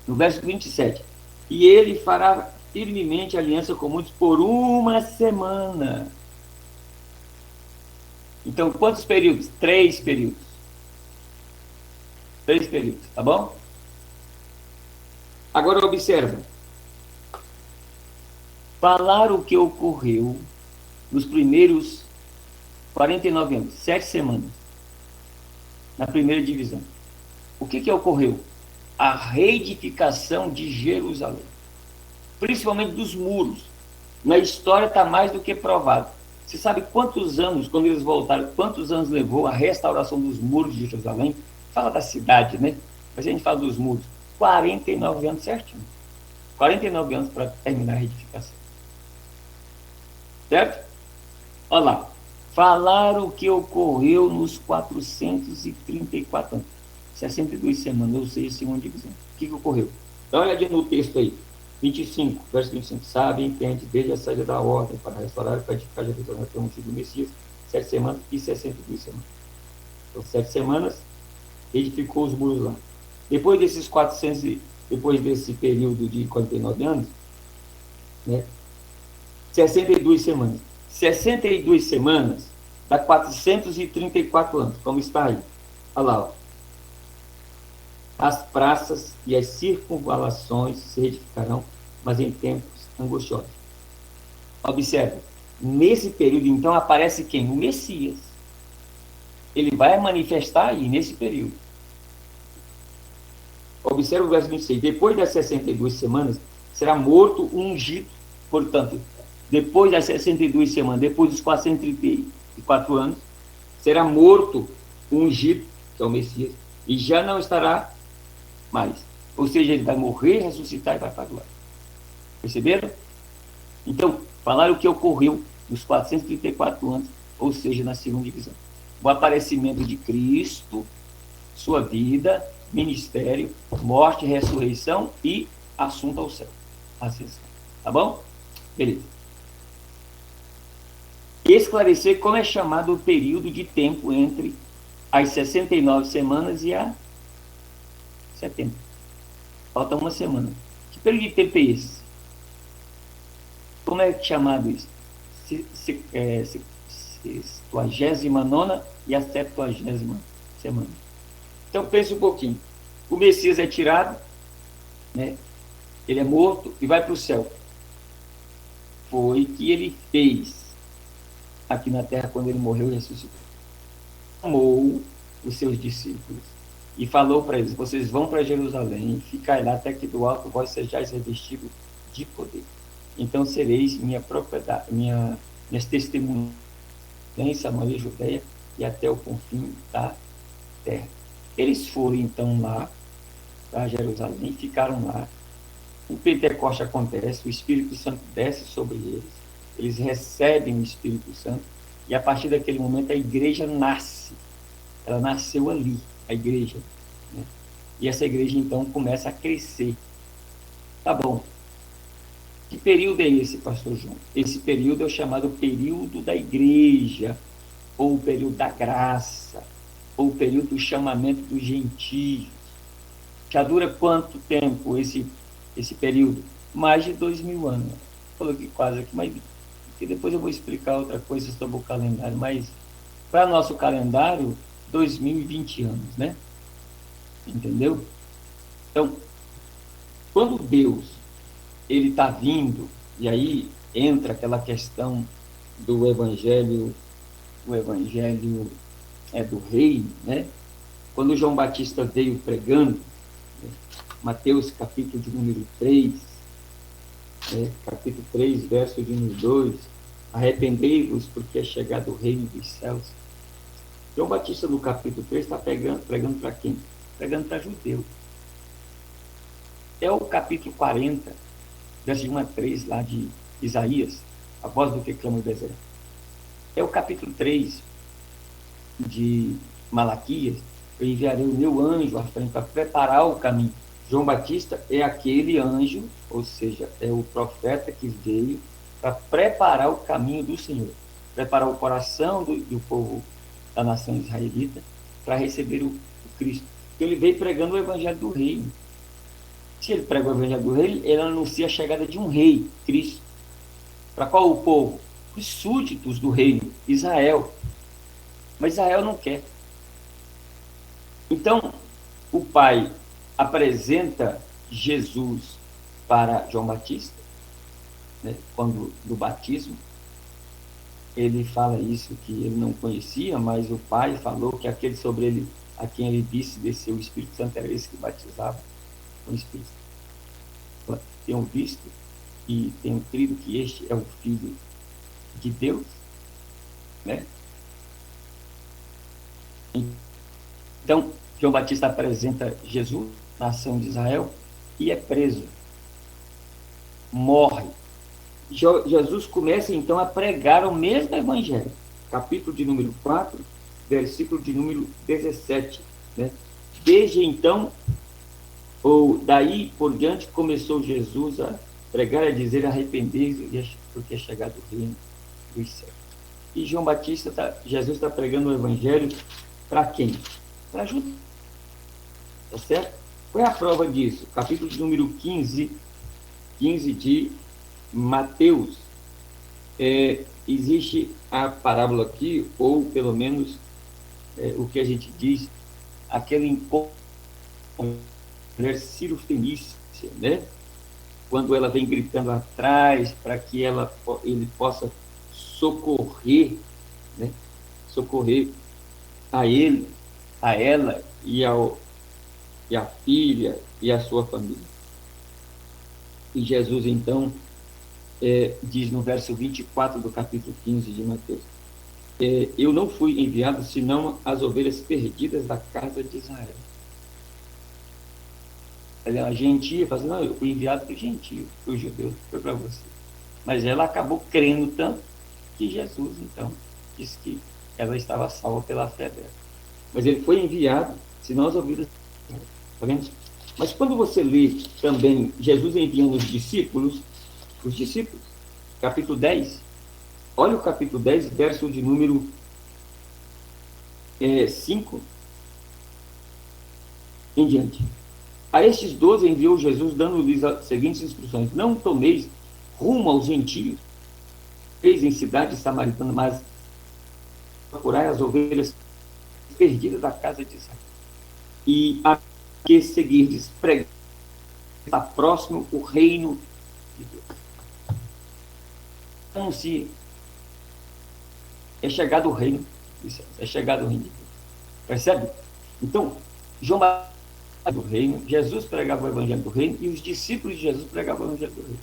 no verso 27. E ele fará firmemente aliança com muitos por uma semana. Então, quantos períodos? 3 períodos. 3 períodos, tá bom? Agora observa. Falar o que ocorreu nos primeiros 49 anos, 7 semanas, na primeira divisão. O que ocorreu? A reedificação de Jerusalém, principalmente dos muros. Na história está mais do que provado. Você sabe quantos anos, quando eles voltaram, quantos anos levou a restauração dos muros de Jerusalém? Fala da cidade, né? Mas a gente fala dos muros. 49 anos certinho. 49 anos para terminar a reedificação. Certo? Olha lá. Falar o que ocorreu nos 434 anos. 62 semanas, ou seja, segunda divisão. O que ocorreu? Dá uma olhadinha no texto aí. 25, verso 25. Sabe, entende, desde a saída da ordem para restaurar e para edificar Jerusalém até o ungido do Messias, 7 semanas e 62 semanas. Então, 7 semanas, edificou os muros lá. Depois desses 400, depois desse período de 49 anos, né, 62 semanas. 62 semanas dá 434 anos, como está aí. Olha lá, ó. As praças e as circunvalações se edificarão, mas em tempos angustiosos. Observe, nesse período, então, aparece quem? O Messias. Ele vai manifestar aí, nesse período. Observe o verso 26. Depois das 62 semanas, será morto o ungido. Portanto, depois das 62 semanas, depois dos 434 anos, será morto o ungido, que é o Messias, e já não estará mais. Ou seja, ele vai morrer, ressuscitar e vai para a glória. Perceberam? Então, falaram o que ocorreu nos 434 anos, ou seja, na segunda divisão. O aparecimento de Cristo, sua vida, ministério, morte, ressurreição e assunto ao céu. Ascensão. Tá bom? Beleza. Esclarecer como é chamado o período de tempo entre as 69 semanas e a 70. Falta uma semana. Que período de tempo é esse? Como é chamado isso? 69ª e a 70ª semana. Então pense um pouquinho. O Messias é tirado, né? Ele é morto e vai para o céu. Foi o que ele fez aqui na terra quando ele morreu e ressuscitou. Chamou os seus discípulos e falou para eles: vocês vão para Jerusalém, ficai lá até que do alto vós sejais revestidos de poder. Então sereis minha propriedade, minhas testemunhas em Samaria, Judeia e até o confim da terra. Eles foram então lá para Jerusalém, ficaram lá. O Pentecoste acontece, o Espírito Santo desce sobre eles recebem o Espírito Santo, e a partir daquele momento a igreja nasce. Ela nasceu ali, a igreja. Né? E essa igreja então começa a crescer. Tá bom. Que período é esse, pastor João? Esse período é o chamado período da igreja, ou o período da graça, ou o período do chamamento dos gentios. Já dura quanto tempo esse período? Mais de 2000 anos. Coloquei quase aqui, mas depois eu vou explicar outra coisa sobre o calendário, mas para nosso calendário, 2020 anos, né? Entendeu? Então, quando Deus ele está vindo, e aí entra aquela questão do evangelho, do reino, né? Quando João Batista veio pregando, Mateus, capítulo de número 3, capítulo 3, verso de número 2, arrependei-vos porque é chegado o reino dos céus. João Batista, no capítulo 3, está pregando para quem? Pregando para judeu. É o capítulo 40, verso de 1 a 3, lá de Isaías, a voz do que clama o deserto. É o capítulo 3 de Malaquias, eu enviarei o meu anjo à frente para preparar o caminho. João Batista é aquele anjo, ou seja, é o profeta que veio para preparar o caminho do Senhor, preparar o coração do povo da nação israelita para receber o Cristo. Ele veio pregando o evangelho do reino. Se ele prega o evangelho do reino, ele anuncia a chegada de um rei, Cristo. Para qual o povo? Os súditos do reino, Israel. Mas Israel não quer. Então, o pai apresenta Jesus para João Batista, né, quando do batismo. Ele fala isso, que ele não conhecia, mas o pai falou que aquele sobre ele, a quem ele disse descer o Espírito Santo, era esse que batizava com o Espírito Santo. Tenham visto e tenham crido que este é o Filho de Deus, né? Então, João Batista apresenta Jesus, nação de Israel, e é preso. Morre. Jesus começa, então, a pregar o mesmo evangelho. Capítulo de número 4, versículo de número 17. Né? Desde então, ou daí por diante, começou Jesus a pregar e a dizer: arrependei-vos, porque é chegado o reino dos céus. E João Batista, Jesus está pregando o evangelho para quem? Para judeus. Tá certo? Qual é a prova disso? Capítulo de número 15 de Mateus. Existe a parábola aqui, ou pelo menos o que a gente diz, aquele encontro com a mulher Cirofenícia, né? Quando ela vem gritando atrás para que ele possa socorrer, né? Socorrer a ele, a ela e a filha e a sua família. E Jesus, então, diz no verso 24 do capítulo 15 de Mateus: eu não fui enviado senão as ovelhas perdidas da casa de Israel. A gentia fala assim: não, eu fui enviado para o gentio, para o judeu, foi para você. Mas ela acabou crendo tanto que Jesus, então, disse que ela estava salva pela fé dela. Mas ele foi enviado, senão as ovelhas. Tá vendo? Mas quando você lê também Jesus enviando os discípulos, capítulo 10, olha o capítulo 10, verso de número 5 em diante. A estes 12 enviou Jesus, dando-lhes as seguintes instruções: não tomeis rumo aos gentios, eis em cidade samaritana, mas procurai as ovelhas perdidas da casa de Israel. E a que seguirdes, pregai, está próximo o reino de Deus. Anuncie. É chegado o reino de Deus. É chegado o reino de Deus. Percebe? Então, João Batista do reino, Jesus pregava o evangelho do reino e os discípulos de Jesus pregavam o evangelho do reino.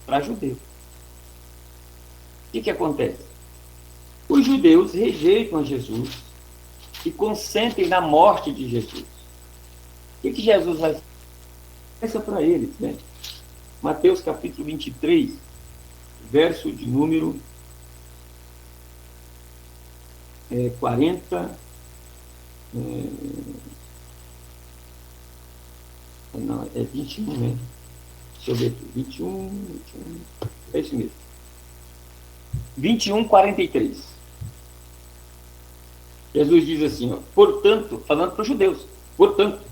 Para judeus. O que acontece? Os judeus rejeitam a Jesus e consentem na morte de Jesus. O que Jesus vai fazer? Pensa para eles, né? Mateus capítulo 23, verso de número 40. Não, é 21, né? Deixa eu ver aqui. 21. É isso mesmo. 21, 43. Jesus diz assim, ó: portanto, falando para os judeus, portanto,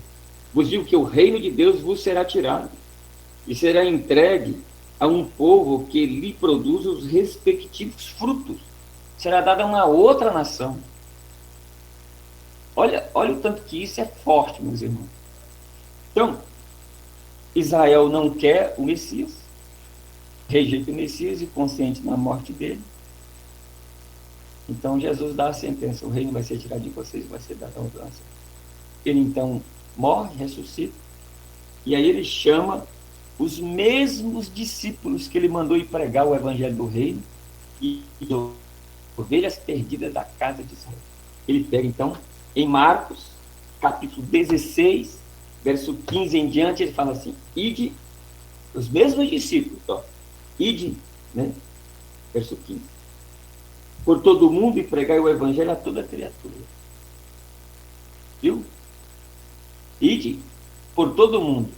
vos digo que o reino de Deus vos será tirado e será entregue a um povo que lhe produz os respectivos frutos. Será dado a uma outra nação. Olha o tanto que isso é forte, meus irmãos. Então, Israel não quer o Messias, rejeita o Messias e consciente na morte dele. Então Jesus dá a sentença: o reino vai ser tirado de vocês e vai ser dado a outra nação. Ele então morre, ressuscita, e aí ele chama os mesmos discípulos que ele mandou ir pregar o evangelho do reino e ovelhas perdidas da casa de Israel. Ele pega, então, em Marcos, capítulo 16, verso 15 em diante, ele fala assim, ide, os mesmos discípulos, ó, ide, né? Verso 15, por todo mundo e pregai o evangelho a toda criatura. Viu? Ide por todo mundo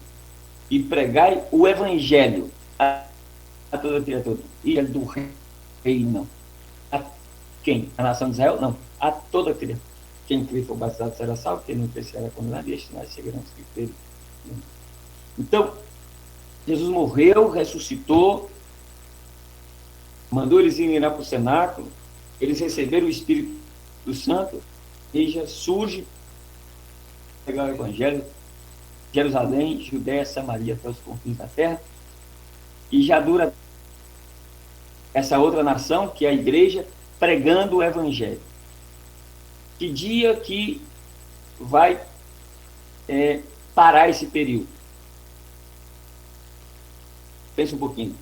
e pregai o evangelho a toda criatura. E é do reino. A quem? A nação de Israel? Não. A toda criatura. Quem crer for batizado será salvo, quem não crer será condenado, e estes sinais seguirão os que crerem. Então, Jesus morreu, ressuscitou, mandou eles irem lá para o cenáculo, eles receberam o Espírito Santo, e já surge pegar o Evangelho, Jerusalém, Judéia, Samaria, até os confins da terra, e já dura essa outra nação, que é a igreja, pregando o Evangelho. Que dia que vai parar esse período? Pensa um pouquinho.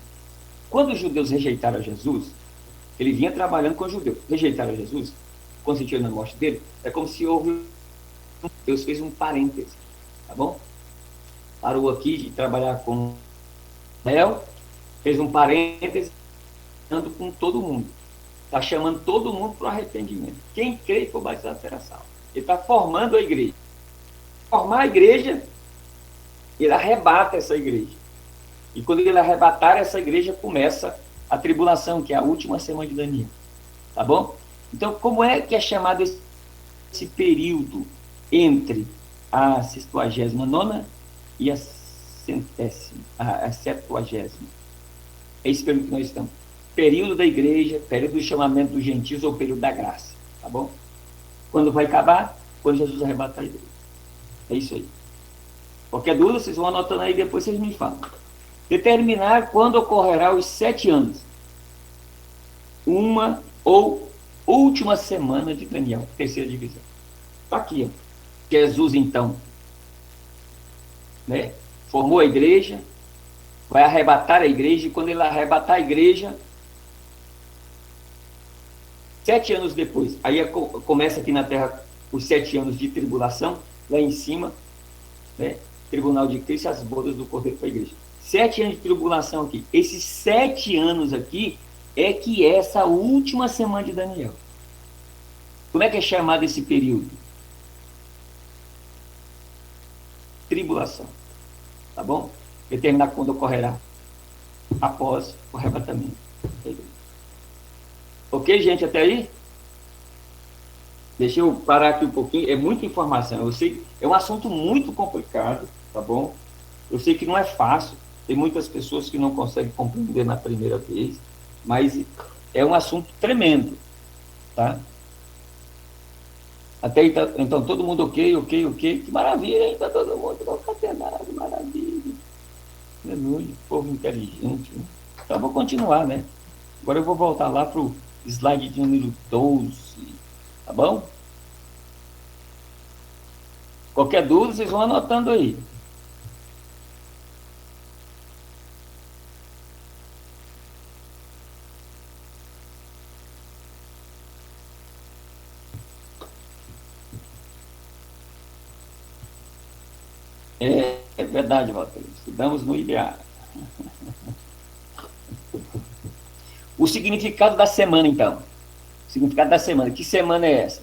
Quando os judeus rejeitaram Jesus, ele vinha trabalhando com os judeus. Rejeitaram Jesus, consentiram na morte dele, é como se houve... Deus fez um parêntese, tá bom? Parou aqui de trabalhar com Israel, fez um parêntese, andando com todo mundo. Está chamando todo mundo para o arrependimento. Quem crê e for batizado será salvo. Ele está formando a igreja. Formar a igreja, ele arrebata essa igreja. E quando ele arrebatar essa igreja, começa a tribulação, que é a última semana de Daniel. Tá bom? Então, como é que é chamado esse período entre a 69ª e a 70ª? É esse período que nós estamos. Período da igreja, período do chamamento dos gentios ou período da graça. Tá bom? Quando vai acabar? Quando Jesus arrebatar a igreja. É isso aí. Qualquer dúvida, vocês vão anotando aí, depois vocês me falam. Determinar quando ocorrerá os 7 anos. Uma ou última semana de Daniel, terceira divisão. Está aqui, ó. Jesus, então, né, formou a igreja, vai arrebatar a igreja, e quando ele arrebatar a igreja, 7 anos depois, aí começa aqui na terra os 7 anos de tribulação, lá em cima, né, tribunal de Cristo, as bodas do Cordeiro para a igreja. 7 anos de tribulação aqui. Esses 7 anos aqui é que é essa última semana de Daniel. Como é que é chamado esse período? Tribulação. Tá bom? Determinar quando ocorrerá após o arrebatamento. Ok, gente, até aí? Deixa eu parar aqui um pouquinho. É muita informação. Eu sei, é um assunto muito complicado, tá bom? Eu sei que não é fácil. Tem muitas pessoas que não conseguem compreender na primeira vez, mas é um assunto tremendo, tá? Até aí, então, todo mundo ok, que maravilha, hein? Tá todo mundo concatenado, maravilha. Aleluia, povo inteligente, né? Então, eu vou continuar, né? Agora eu vou voltar lá para o slide de número 12, tá bom? Qualquer dúvida, vocês vão anotando aí. É verdade, Walter. Estudamos no IDA. O significado da semana, então. O significado da semana. Que semana é essa?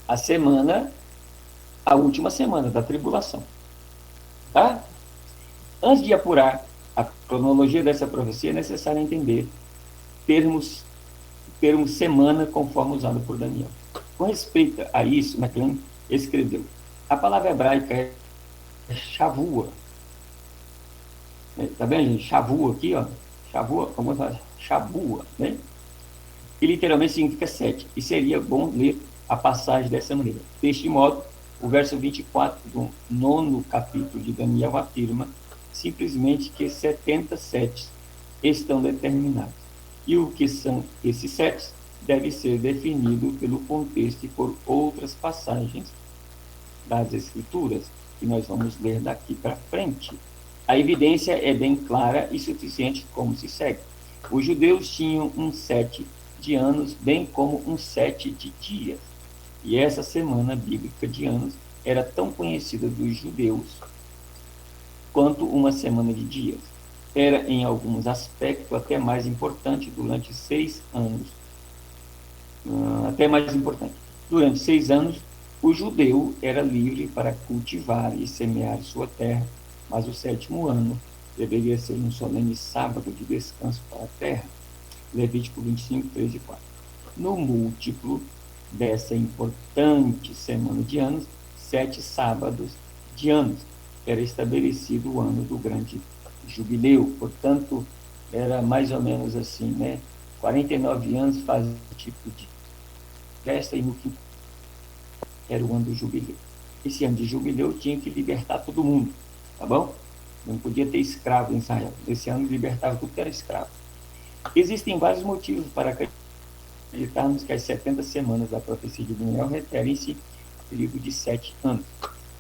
A semana, a última semana da tribulação. Tá? Antes de apurar a cronologia dessa profecia, é necessário entender termos semana, conforme usado por Daniel. Com respeito a isso, McLean escreveu: a palavra hebraica é Shavua. Tá vendo, gente? Shavua aqui, ó. Shavua, como fala? Shavua, né? Que literalmente significa 7. E seria bom ler a passagem dessa maneira. Deste modo, o verso 24 do 9º capítulo de Daniel afirma simplesmente que 77 estão determinados. E o que são esses 7 deve ser definido pelo contexto e por outras passagens das Escrituras. que nós vamos ler daqui para frente. A evidência é bem clara e suficiente, como se segue. Os judeus tinham um 7 de anos, bem como um 7 de dias. E essa semana bíblica de anos era tão conhecida dos judeus quanto uma semana de dias. Era, em alguns aspectos, até mais importante durante 6 anos. Até mais importante. Durante 6 anos, o judeu era livre para cultivar e semear sua terra, mas o 7º ano deveria ser um solene sábado de descanso para a terra. Levítico 25, 3 e 4. No múltiplo dessa importante semana de anos, 7 sábados de anos, era estabelecido o ano do grande jubileu. Portanto, era mais ou menos assim, né? 49 anos fazia tipo de festa e no fim era o ano do jubileu. Esse ano de jubileu tinha que libertar todo mundo, tá bom? Não podia ter escravo em Israel. Esse ano libertava tudo que era escravo. Existem vários motivos para acreditarmos que as 70 semanas da profecia de Daniel referem-se ao período de 7 anos.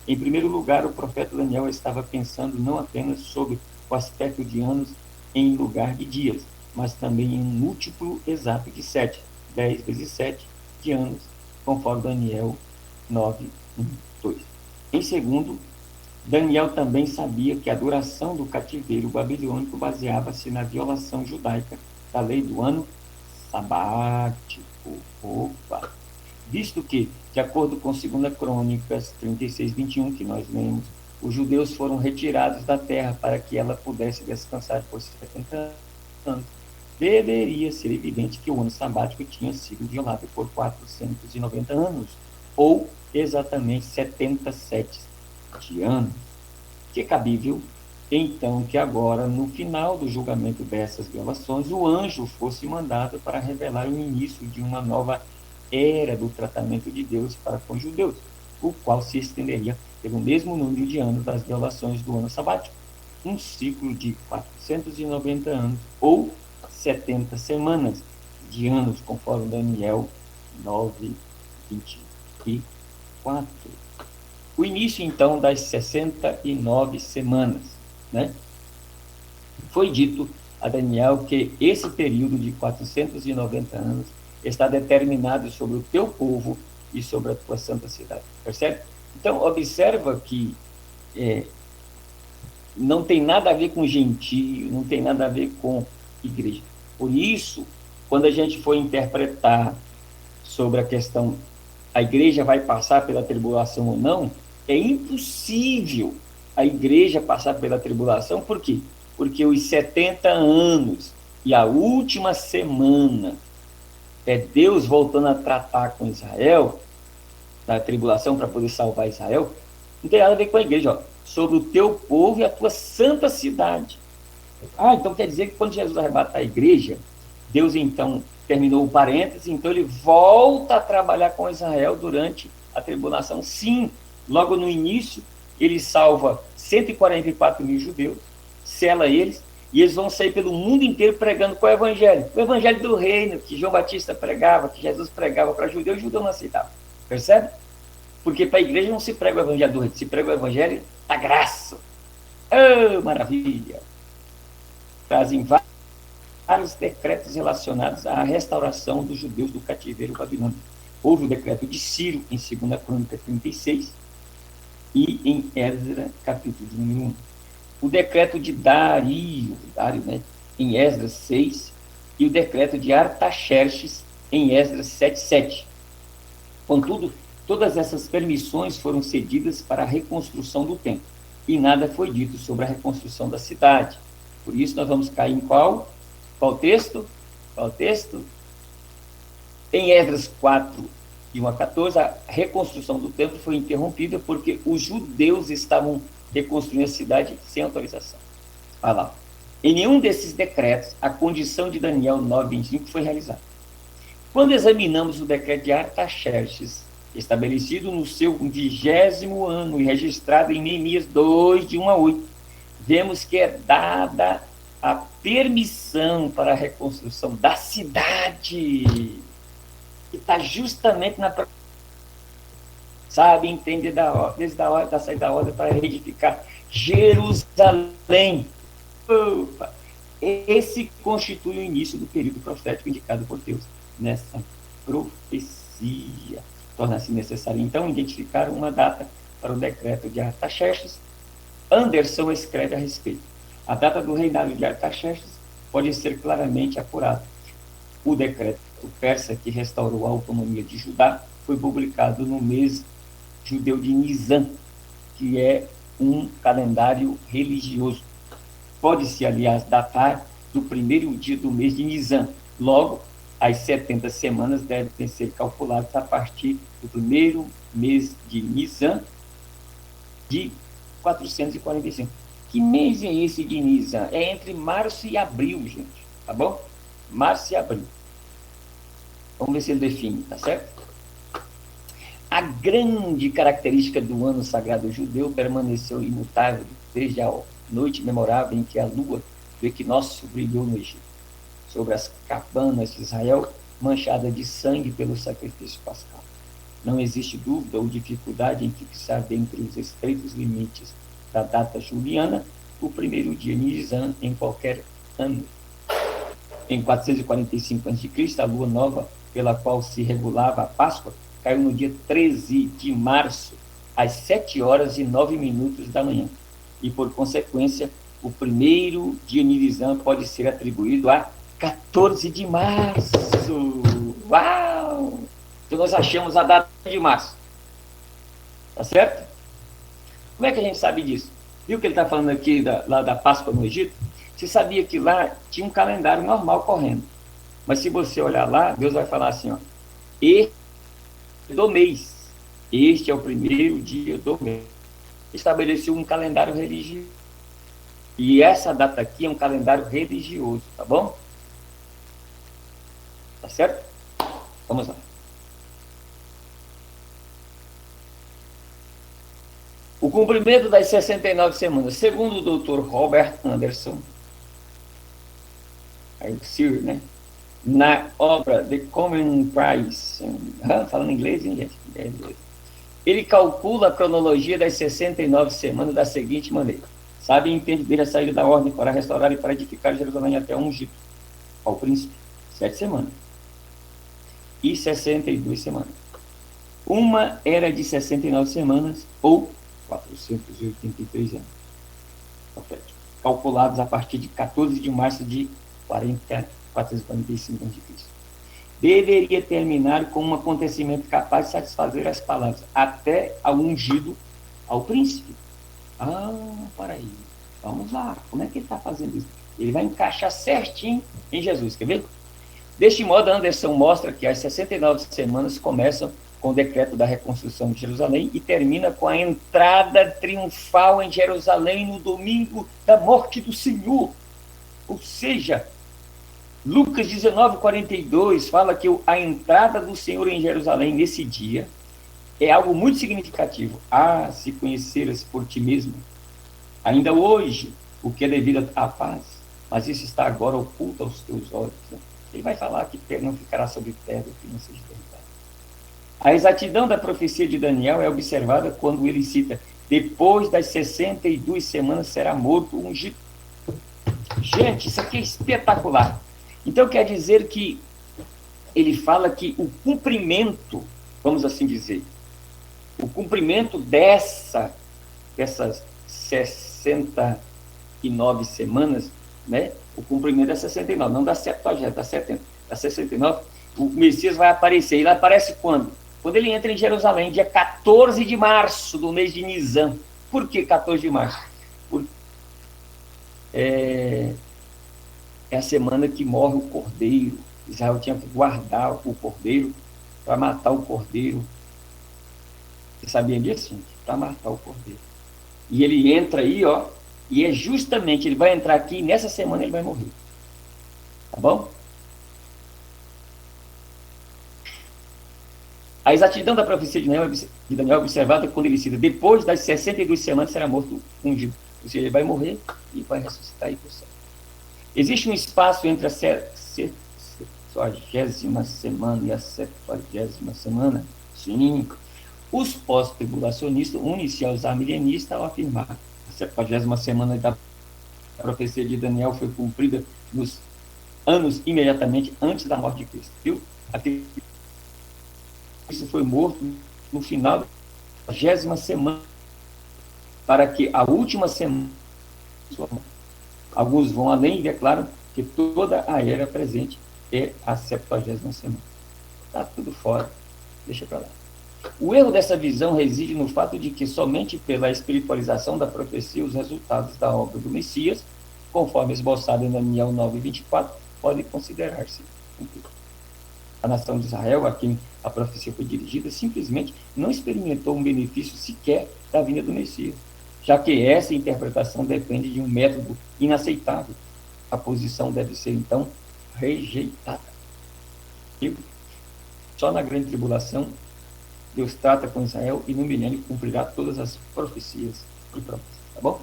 Em primeiro lugar, o profeta Daniel estava pensando não apenas sobre o aspecto de anos em lugar de dias, mas também em um múltiplo exato de 7, 10 vezes 7 de anos, conforme Daniel 9, 1, 2. Em segundo, Daniel também sabia que a duração do cativeiro babilônico baseava-se na violação judaica da lei do ano sabático. Opa! Visto que, de acordo com 2 Crônicas 36, 21, que nós lemos, os judeus foram retirados da terra para que ela pudesse descansar por 70 anos, deveria ser evidente que o ano sabático tinha sido violado por 490 anos, ou exatamente 77 de anos. Que é cabível, então, que agora, no final do julgamento dessas violações, o anjo fosse mandado para revelar o início de uma nova era do tratamento de Deus para com os judeus, o qual se estenderia pelo mesmo número de anos das violações do ano sabático, um ciclo de 490 anos, ou 70 semanas de anos, conforme Daniel 9, 24. O início, então, das 69 semanas, né? Foi dito a Daniel que esse período de 490 anos está determinado sobre o teu povo e sobre a tua santa cidade. Percebe? Então, observa que não tem nada a ver com gentio, não tem nada a ver com igreja. Por isso, quando a gente for interpretar sobre a questão, a igreja vai passar pela tribulação ou não, é impossível a igreja passar pela tribulação. Por quê? Porque os 70 anos e a última semana é Deus voltando a tratar com Israel, da tribulação para poder salvar Israel, não tem nada a ver com a igreja, ó, sobre o teu povo e a tua santa cidade. Então quer dizer que quando Jesus arrebata a igreja, Deus então terminou o parênteses, então ele volta a trabalhar com Israel durante a tribulação. Sim, logo no início, ele salva 144 mil judeus, sela eles, e eles vão sair pelo mundo inteiro pregando qual é o evangelho do reino, que João Batista pregava, que Jesus pregava para judeu, e judeu não aceitava. Percebe? Porque para a igreja não se prega o evangelho do reino, se prega o evangelho da graça. Oh, maravilha! Trazem vários decretos relacionados à restauração dos judeus do cativeiro babilônico. Houve o decreto de Ciro, em 2 Crônicas 36, e em Esdras, capítulo número 1. O decreto de Dário, né, em Esdras 6, e o decreto de Artaxerxes, em Esdras 7:7. Contudo, todas essas permissões foram cedidas para a reconstrução do templo, e nada foi dito sobre a reconstrução da cidade. Por isso, nós vamos cair em qual texto? Qual texto? Em Esdras 4, de 1 a 14, a reconstrução do templo foi interrompida porque os judeus estavam reconstruindo a cidade sem autorização. Olha lá. Em nenhum desses decretos, a condição de Daniel 9:25 foi realizada. Quando examinamos o decreto de Artaxerxes, estabelecido no seu 20º ano e registrado em Neemias 2, de 1 a 8, vemos que é dada a permissão para a reconstrução da cidade, que está justamente na sabe, entender desde a hora da saída da ordem para reedificar Jerusalém. Opa! Esse constitui o início do período profético indicado por Deus nessa profecia. Torna-se necessário, então, identificar uma data para o decreto de Artaxerxes. Anderson escreve a respeito. A data do reinado de Artaxerxes pode ser claramente apurada. O decreto persa que restaurou a autonomia de Judá foi publicado no mês judeu de Nisan, que é um calendário religioso. Pode-se, aliás, datar do primeiro dia do mês de Nisan. Logo, as 70 semanas devem ser calculadas a partir do primeiro mês de Nisan de 445. Que mês é esse de Nisan? É entre março e abril, gente. Tá bom? Março e abril. Vamos ver se ele define, tá certo? A grande característica do ano sagrado judeu permaneceu imutável desde a noite memorável em que a lua do equinócio brilhou no Egito, sobre as cabanas de Israel, manchada de sangue pelo sacrifício pascal. Não existe dúvida ou dificuldade em fixar dentre os estreitos limites da data juliana o primeiro dia de Nisan em qualquer ano. Em 445 a.C., a lua nova, pela qual se regulava a Páscoa, caiu no dia 13 de março, às 7h09 da manhã. E, por consequência, o primeiro dia de Nisan pode ser atribuído a 14 de março. Uau! Então, nós achamos a data de março. Tá certo? Como é que a gente sabe disso? Viu que ele está falando aqui lá da Páscoa no Egito? Você sabia que lá tinha um calendário normal correndo. Mas se você olhar lá, Deus vai falar assim, ó, e do mês. Este é o primeiro dia do mês. Estabeleceu um calendário religioso. E essa data aqui é um calendário religioso, tá bom? Tá certo? Vamos lá. O cumprimento das 69 semanas, segundo o Dr. Robert Anderson, aí o Sir, né? Na obra The Common Price, falando inglês, hein, gente? Ele calcula a cronologia das 69 semanas da seguinte maneira. Sabe e entende dele a saída da ordem para restaurar e para edificar Jerusalém até ungir ao príncipe, 7 semanas. E 62 semanas. Uma era de 69 semanas, ou 483 anos. Calculados a partir de 14 de março de 445 a.C. Deveria terminar com um acontecimento capaz de satisfazer as palavras, até ao ungido ao príncipe. Para aí. Vamos lá. Como é que ele está fazendo isso? Ele vai encaixar certinho em Jesus. Quer ver? Deste modo, Anderson mostra que as 69 semanas começam com o decreto da reconstrução de Jerusalém e termina com a entrada triunfal em Jerusalém no domingo da morte do Senhor. Ou seja, Lucas 19:42 fala que a entrada do Senhor em Jerusalém nesse dia é algo muito significativo. Se conheceras por ti mesmo, ainda hoje, o que é devido à paz, mas isso está agora oculto aos teus olhos. Ele vai falar que não ficará sobre terra que não seja derribado. A exatidão da profecia de Daniel é observada quando ele cita: depois das 62 semanas será morto um ungido. Gente, isso aqui é espetacular. Então quer dizer que ele fala que o cumprimento, vamos assim dizer, o cumprimento dessas 69 semanas, né? O cumprimento é 69, não da 70, da 70, da 69, o Messias vai aparecer. Ele aparece quando? Quando ele entra em Jerusalém, dia 14 de março do mês de Nisan. Por que 14 de março? Porque é a semana que morre o cordeiro. Israel tinha que guardar o cordeiro para matar o cordeiro. Você sabia disso, gente? Para matar o cordeiro. E ele entra aí, ó, e é justamente, ele vai entrar aqui, e nessa semana ele vai morrer. Tá bom? A exatidão da profecia de Daniel é observada quando ele cita: depois das 62 semanas será morto ungido. Ou seja, ele vai morrer e vai ressuscitar aí para o céu. Existe um espaço entre a 60ª semana e a 70ª semana? Sim. Os pós-tribulacionistas unem-se aos arminianistas ao afirmar que a 70ª semana da profecia de Daniel foi cumprida nos anos imediatamente antes da morte de Cristo. Viu? Cristo foi morto no final da 70ª semana, para que a última semana. Alguns vão além e declaram que toda a era presente é a 70ª semana. Está tudo fora. Deixa para lá. O erro dessa visão reside no fato de que somente pela espiritualização da profecia os resultados da obra do Messias, conforme esboçado em Daniel 9:24, podem considerar-se cumpridos. A nação de Israel, a quem a profecia foi dirigida, simplesmente não experimentou um benefício sequer da vinda do Messias, já que essa interpretação depende de um método inaceitável. A posição deve ser, então, rejeitada. E só na grande tribulação Deus trata com Israel e no milênio cumprirá todas as profecias e promessas. Tá bom?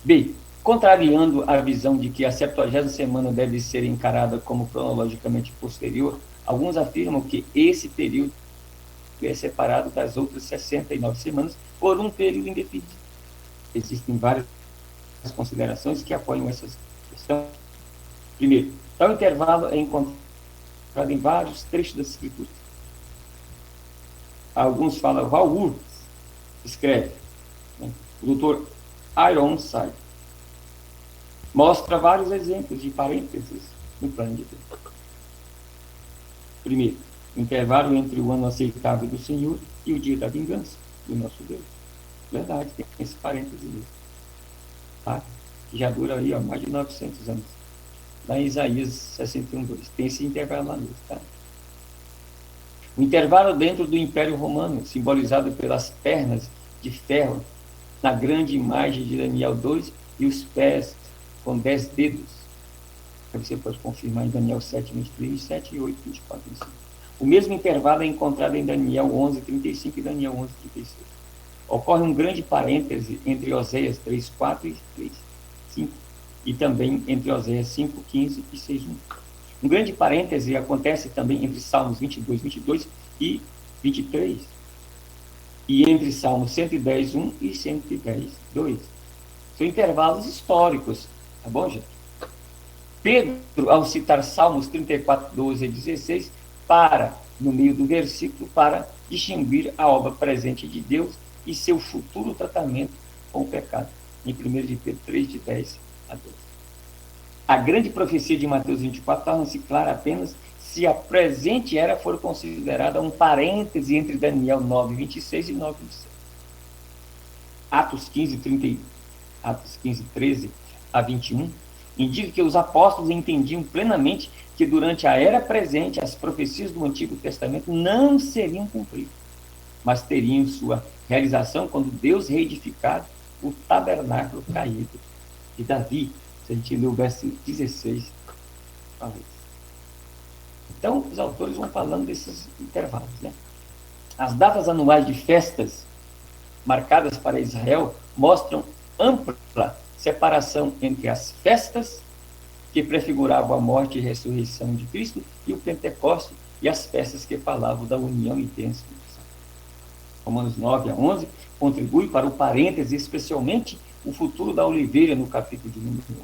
B. Contrariando a visão de que a 70ª semana deve ser encarada como cronologicamente posterior, alguns afirmam que esse período é separado das outras 69 semanas por um período indefinido. Existem várias considerações que apoiam essa questão. Primeiro, tal intervalo é encontrado em vários trechos das Escrituras. Alguns falam, Raul escreve, né? O Dr. Ironside mostra vários exemplos de parênteses no plano de Deus. Primeiro, o intervalo entre o ano aceitável do Senhor e o dia da vingança do nosso Deus. Verdade, tem esse parênteses mesmo. Tá? Que já dura aí, mais de 900 anos. Lá em Isaías 61:2. Tem esse intervalo lá mesmo, tá? O intervalo dentro do Império Romano, simbolizado pelas pernas de ferro na grande imagem de Daniel 2 e os pés com 10 dedos. Você pode confirmar em Daniel 7:23, 7 e 8, 24, 25. O mesmo intervalo é encontrado em Daniel 11:35 e Daniel 11:36. Ocorre um grande parêntese entre Oséias 3:4 e 3:5 e também entre Oséias 5:15 e 6:1. Um grande parêntese acontece também entre Salmos 22:22 e 23 e entre Salmos 110:1 e 110:2. São intervalos históricos, tá bom, gente? Pedro, ao citar Salmos 34:12 e 16, no meio do versículo, para distinguir a obra presente de Deus e seu futuro tratamento com o pecado. Em 1 de Pedro 3, de 10 a 12. A grande profecia de Mateus 24 torna-se clara apenas se a presente era for considerada um parêntese entre Daniel 9:26 e 9:27. Atos 15, 13 a 21, indica que os apóstolos entendiam plenamente que durante a era presente as profecias do Antigo Testamento não seriam cumpridas, mas teriam sua realização quando Deus reedificar o tabernáculo caído de Davi. Se a gente lê o verso 16, fala isso. Então, os autores vão falando desses intervalos, né? As datas anuais de festas marcadas para Israel mostram ampla separação entre as festas que prefiguravam a morte e ressurreição de Cristo e o Pentecostes e as festas que falavam da união e bênção de Santo. Romanos 9:11 contribui para o parêntese, especialmente o futuro da oliveira no capítulo de número 1.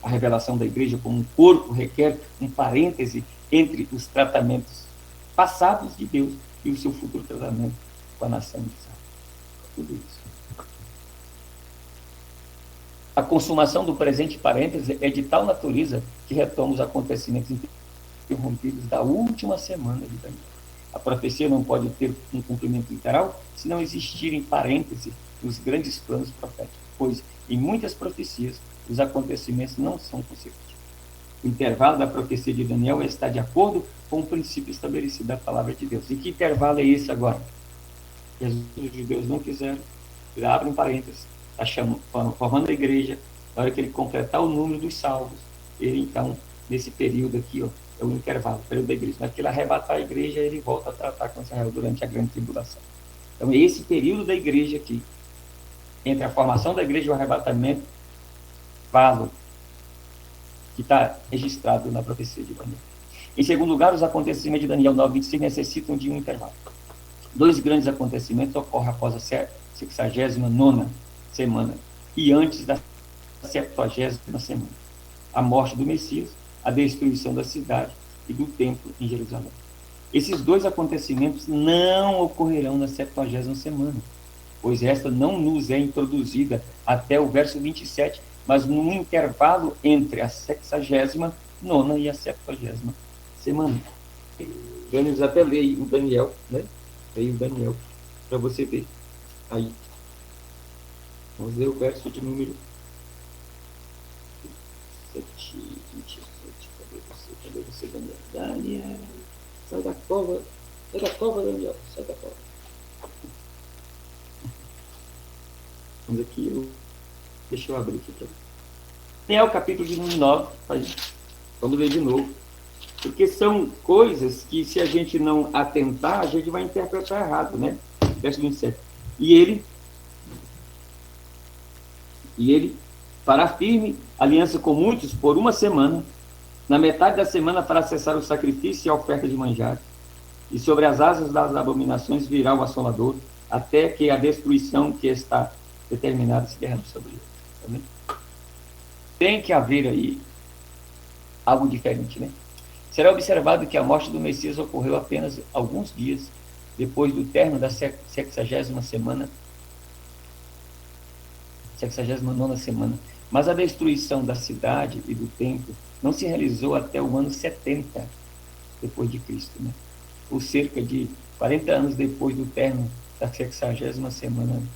A revelação da igreja como um corpo requer um parêntese entre os tratamentos passados de Deus e o seu futuro tratamento com a nação de Israel. Tudo isso. A consumação do presente parêntese é de tal natureza que retoma os acontecimentos interrompidos da última semana de Daniel. A profecia não pode ter um cumprimento literal se não existirem parênteses nos grandes planos proféticos, pois em muitas profecias os acontecimentos não são consecutivos. O intervalo da profecia de Daniel está de acordo com o princípio estabelecido da palavra de Deus. E que intervalo é esse agora? Jesus e os judeus não quiseram, ele abre um parênteses, está formando a igreja, na hora que ele completar o número dos salvos, ele então, nesse período aqui, ó, é o intervalo, o período da igreja. Mas que ele arrebatar a igreja, ele volta a tratar com Israel durante a grande tribulação. Então, é esse período da igreja aqui, entre a formação da igreja e o arrebatamento, falo, que está registrado na profecia de Daniel. Em segundo lugar, os acontecimentos de Daniel 9:26 necessitam de um intervalo. Dois grandes acontecimentos ocorrem após a 69ª semana e antes da 70ª semana. A morte do Messias, a destruição da cidade e do templo em Jerusalém. Esses dois acontecimentos não ocorrerão na 70ª semana, pois esta não nos é introduzida até o verso 27, mas num intervalo entre a 69ª e a 70ª semana. Vamos até ler o Daniel, né? Leia o Daniel, para você ver. Aí. Vamos ler o verso de número 7, 27. Cadê você, Daniel? Daniel, sai da cova, Daniel, sai da cova. Vamos aqui, deixa eu abrir aqui para Daniel, capítulo de número 9. Vamos ler de novo. Porque são coisas que, se a gente não atentar, a gente vai interpretar errado, né? Verso 27. E ele fará firme aliança com muitos por uma semana. Na metade da semana fará cessar o sacrifício e a oferta de manjares. E sobre as asas das abominações virá o assolador, até que a destruição que está determinada se derrame sobre ele. Tá vendo? Tem que haver aí algo diferente, né? Será observado que a morte do Messias ocorreu apenas alguns dias depois do término da 69ª semana. Mas a destruição da cidade e do templo não se realizou até o ano 70 depois de Cristo, né? Ou cerca de 40 anos depois do término da 69ª semana.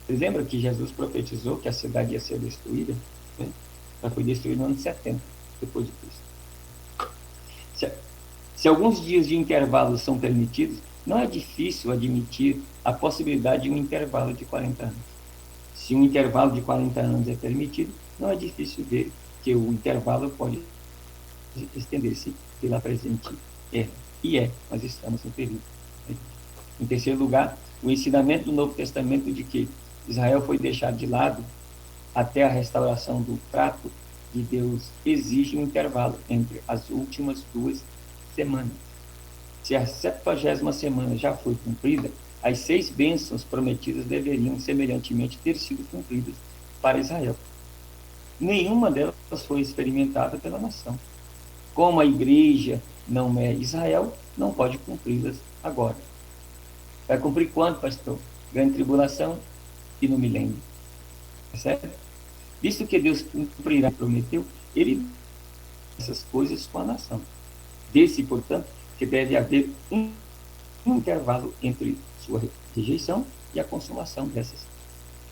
Vocês lembram que Jesus profetizou que a cidade ia ser destruída? Né? Ela foi destruída no ano 70 depois de Cristo. Se alguns dias de intervalo são permitidos, não é difícil admitir a possibilidade de um intervalo de 40 anos. Se um intervalo de 40 anos é permitido, não é difícil ver que o intervalo pode estender-se pela presente era. Nós estamos no período. Em terceiro lugar, o ensinamento do Novo Testamento de que Israel foi deixado de lado até a restauração do trato de Deus exige um intervalo entre as últimas duas semanas. Se a 70ª semana já foi cumprida, as 6 bênçãos prometidas deveriam semelhantemente ter sido cumpridas para Israel. Nenhuma delas foi experimentada pela nação. Como a igreja não é Israel, não pode cumpri-las agora. Vai cumprir quando, pastor? Grande tribulação e no milênio. Certo? Visto que Deus cumprirá, prometeu, ele essas coisas com a nação. Desse, portanto, que deve haver um intervalo entre sua rejeição e a consumação dessas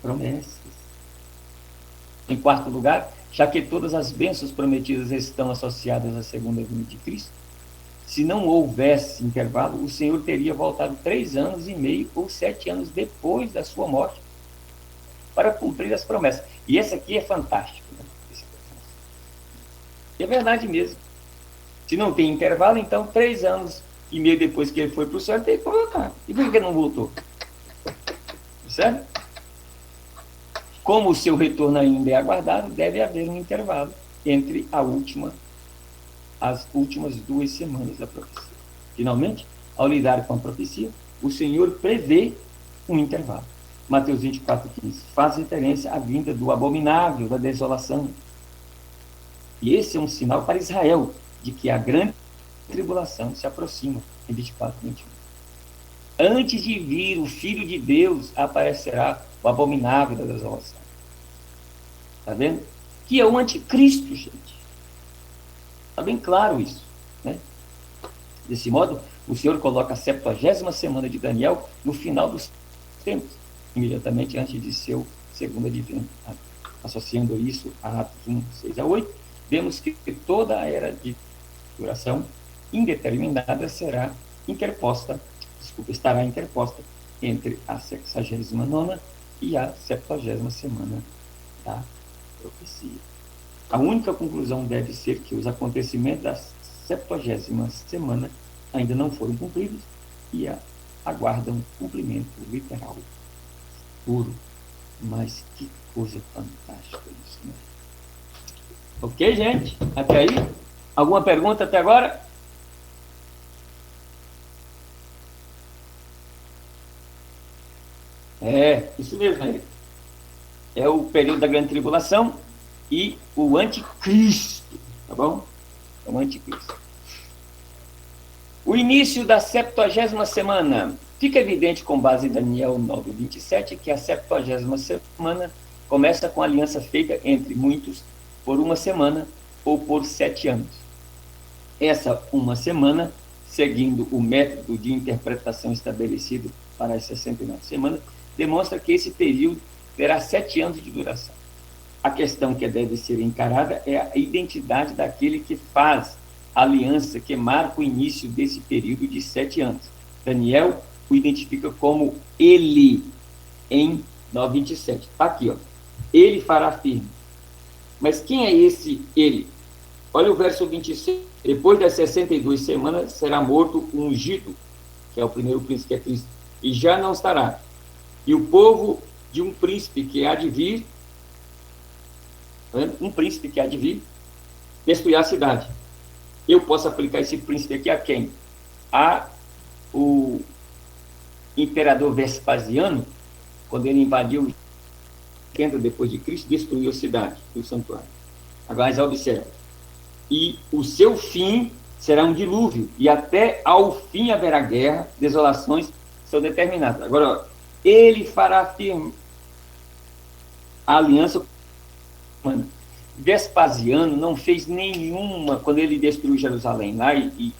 promessas. Em quarto lugar, já que todas as bênçãos prometidas estão associadas à segunda vinda de Cristo, se não houvesse intervalo, o Senhor teria voltado 3 anos e meio ou 7 anos depois da sua morte para cumprir as promessas. E esse aqui é fantástico. Né? É verdade mesmo. Se não tem intervalo, então 3 anos e meio depois que ele foi para o céu, ele tem que voltar. E por que não voltou? Certo? Como o seu retorno ainda é aguardado, deve haver um intervalo entre as últimas 2 semanas da profecia. Finalmente, ao lidar com a profecia, o Senhor prevê um intervalo. Mateus 24:15 faz referência à vinda do abominável, da desolação. E esse é um sinal para Israel de que a grande tribulação se aproxima, em 24:21. Antes de vir o Filho de Deus, aparecerá o abominável da desolação. Está vendo? Que é o anticristo, gente. Está bem claro isso. Né? Desse modo, o Senhor coloca a 70ª semana de Daniel no final dos tempos, imediatamente antes de seu segundo advento. Associando isso a Atos 1, 6 a 8, vemos que toda a era de duração indeterminada estará interposta entre a 69ª e a 70ª semana da profecia. A única conclusão deve ser que os acontecimentos da 70ª semana ainda não foram cumpridos e aguardam cumprimento literal, puro. Mas que coisa fantástica isso, né? Ok, gente? Até aí? Alguma pergunta até agora? Isso mesmo, Henrique. É o período da grande tribulação e o anticristo, tá bom? É o anticristo. O início da 70ª semana. Fica evidente, com base em Daniel 9:27, que a 70ª semana começa com a aliança feita entre muitos por uma semana ou por 7 anos. Essa uma semana, seguindo o método de interpretação estabelecido para as 69 semanas, demonstra que esse período terá 7 anos de duração. A questão que deve ser encarada é a identidade daquele que faz a aliança que marca o início desse período de 7 anos. Daniel o identifica como ele em 9:27. Está aqui, ó. Ele fará firme. Mas quem é esse ele? Olha o verso 26. Depois das 62 semanas será morto o ungido, que é o primeiro príncipe, que é Cristo, e já não estará. E o povo de um príncipe que há de vir, um príncipe que há de vir, destruirá a cidade. Eu posso aplicar esse príncipe aqui a quem? A o imperador Vespasiano, quando ele invadiu o templo depois de Cristo, destruiu a cidade, o santuário. Agora, observa. E o seu fim será um dilúvio, e até ao fim haverá guerra, desolações são determinadas. Agora, ele fará firme a aliança humana. Vespasiano não fez nenhuma, quando ele destruiu Jerusalém lá, e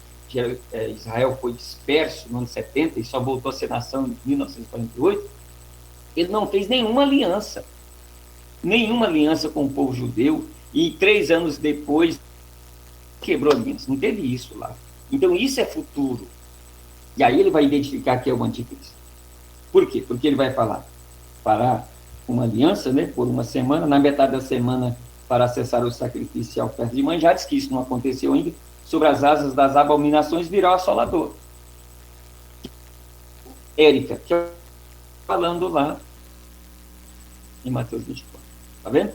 Israel foi disperso no ano 70 e só voltou a ser nação em 1948, ele não fez nenhuma aliança com o povo judeu, e 3 anos depois quebrou a aliança. Não teve isso lá. Então isso é futuro. E aí ele vai identificar que é o anticristo. Por quê? Porque ele vai falar para uma aliança, né, por uma semana, na metade da semana para acessar o sacrifício ao oferta de manjares, que isso não aconteceu ainda, sobre as asas das abominações virá o assolador. Érica, que é falando lá em Mateus 24. Tá vendo?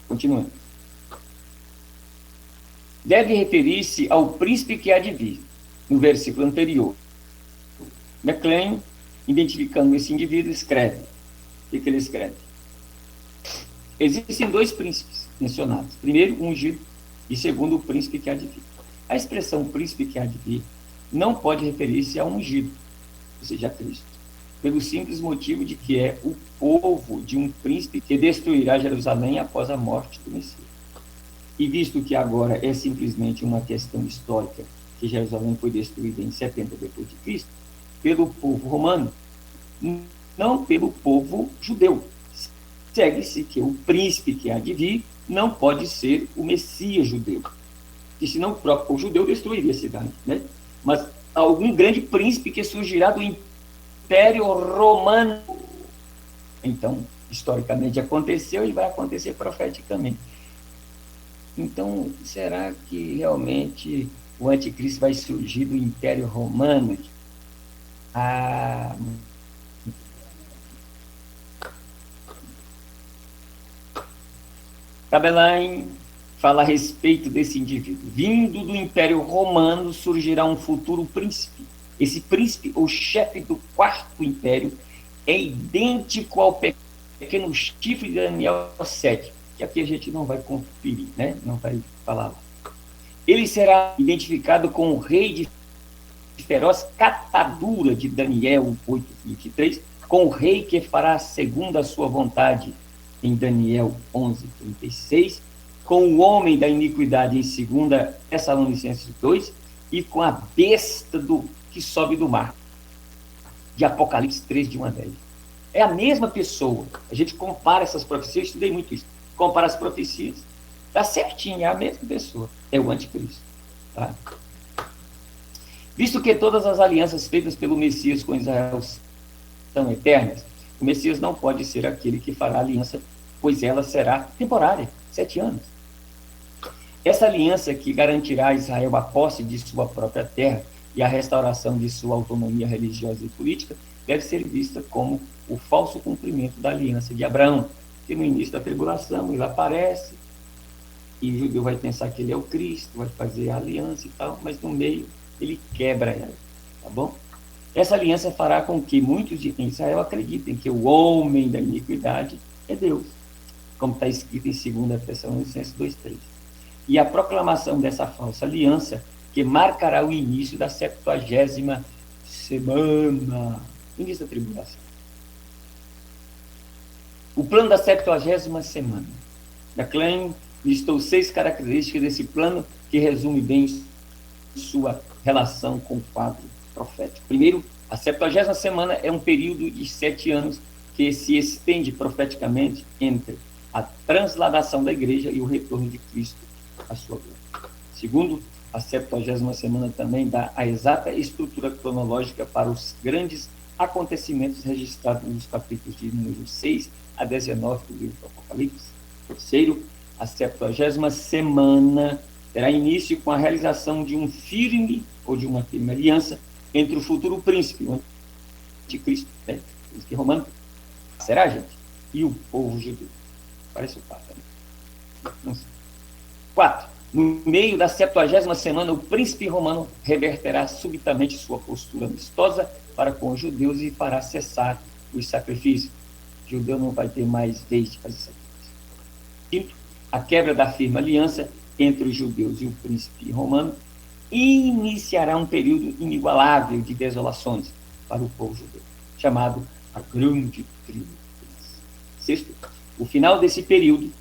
Continuando. Deve referir-se ao príncipe que há de vir, no versículo anterior. McLean, identificando esse indivíduo, escreve. O que ele escreve? Existem 2 príncipes mencionados. Primeiro, o ungido, e segundo, o príncipe que há de vir. A expressão príncipe que há de vir não pode referir-se a um ungido, ou seja, a Cristo, pelo simples motivo de que é o povo de um príncipe que destruirá Jerusalém após a morte do Messias. E visto que agora é simplesmente uma questão histórica, que Jerusalém foi destruída em 70 depois de Cristo, pelo povo romano, não pelo povo judeu. Segue-se que o príncipe que há de vir não pode ser o Messias judeu, que senão o próprio povo judeu destruiria a cidade, né? Mas algum grande príncipe que surgirá do Império Romano. Então, historicamente aconteceu e vai acontecer profeticamente. Então, será que realmente o anticristo vai surgir do Império Romano? Tabelain fala a respeito desse indivíduo. Vindo do Império Romano surgirá um futuro príncipe. Esse príncipe, ou chefe do 4º Império, é idêntico ao pequeno chifre de Daniel 7, que aqui a gente não vai conferir, né? Não vai falar lá. Ele será identificado com o rei de feroz catadura de Daniel 8:23, com o rei que fará segundo a sua vontade em Daniel 11:36, com o homem da iniquidade em 2 Tessalonicenses 2 e com a besta que sobe do mar, de Apocalipse 3, de 1 a 10. É a mesma pessoa. A gente compara essas profecias, eu estudei muito isso. Compara as profecias, dá certinho, é a mesma pessoa. É o anticristo. Tá? Visto que todas as alianças feitas pelo Messias com Israel são eternas, o Messias não pode ser aquele que fará aliança, pois ela será temporária, 7 anos. Essa aliança que garantirá a Israel a posse de sua própria terra e a restauração de sua autonomia religiosa e política deve ser vista como o falso cumprimento da aliança de Abraão, que no início da tribulação ele aparece, e o judeu vai pensar que ele é o Cristo, vai fazer a aliança e tal, mas no meio ele quebra ela, tá bom? Essa aliança fará com que muitos de Israel acreditem que o homem da iniquidade é Deus, como está escrito em 2 Tessalonicenses 2:3. E a proclamação dessa falsa aliança, que marcará o início da 70ª semana, início da tribulação. O plano da 70ª semana. McLean listou 6 características desse plano que resume bem sua relação com o quadro profético. Primeiro, a 70ª semana é um período de 7 anos que se estende profeticamente entre a transladação da igreja e o retorno de Cristo à sua glória. Segundo, a 70ª semana também dá a exata estrutura cronológica para os grandes acontecimentos registrados nos capítulos de número 6 a 19 do livro do Apocalipse. Terceiro, a 70ª semana terá início com a realização de um firme ou de uma firme aliança entre o futuro príncipe, o anticristo, né, o príncipe romano, será, gente, e o povo judeu. Parece o Papa, né? Não sei. 4. No meio da 70ª semana, o príncipe romano reverterá subitamente sua postura amistosa para com os judeus e fará cessar os sacrifícios. O judeu não vai ter mais vez de fazer sacrifício. 5. A quebra da firme aliança entre os judeus e o príncipe romano iniciará um período inigualável de desolações para o povo judeu, chamado a Grande Tribulação. 6. O final desse período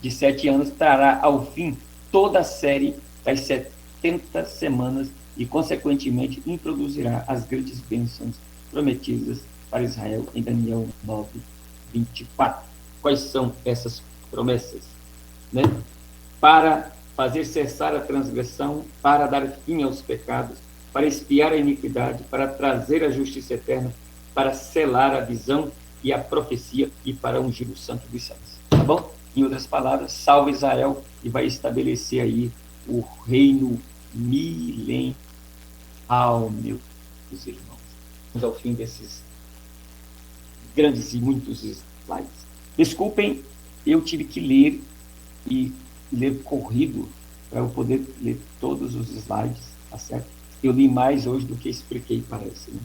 de 7 anos trará ao fim toda a série das 70 semanas e, consequentemente, introduzirá as grandes bênçãos prometidas para Israel em Daniel 9:24. Quais são essas promessas? Né? Para fazer cessar a transgressão, para dar fim aos pecados, para expiar a iniquidade, para trazer a justiça eterna, para selar a visão e a profecia e para ungir o santo dos céus. Tá bom? Em outras palavras, salva Israel e vai estabelecer aí o reino milenial, meus irmãos. Vamos ao fim desses grandes e muitos slides. Desculpem, eu tive que ler e ler corrido para eu poder ler todos os slides, tá certo? Eu li mais hoje do que expliquei, parece, né?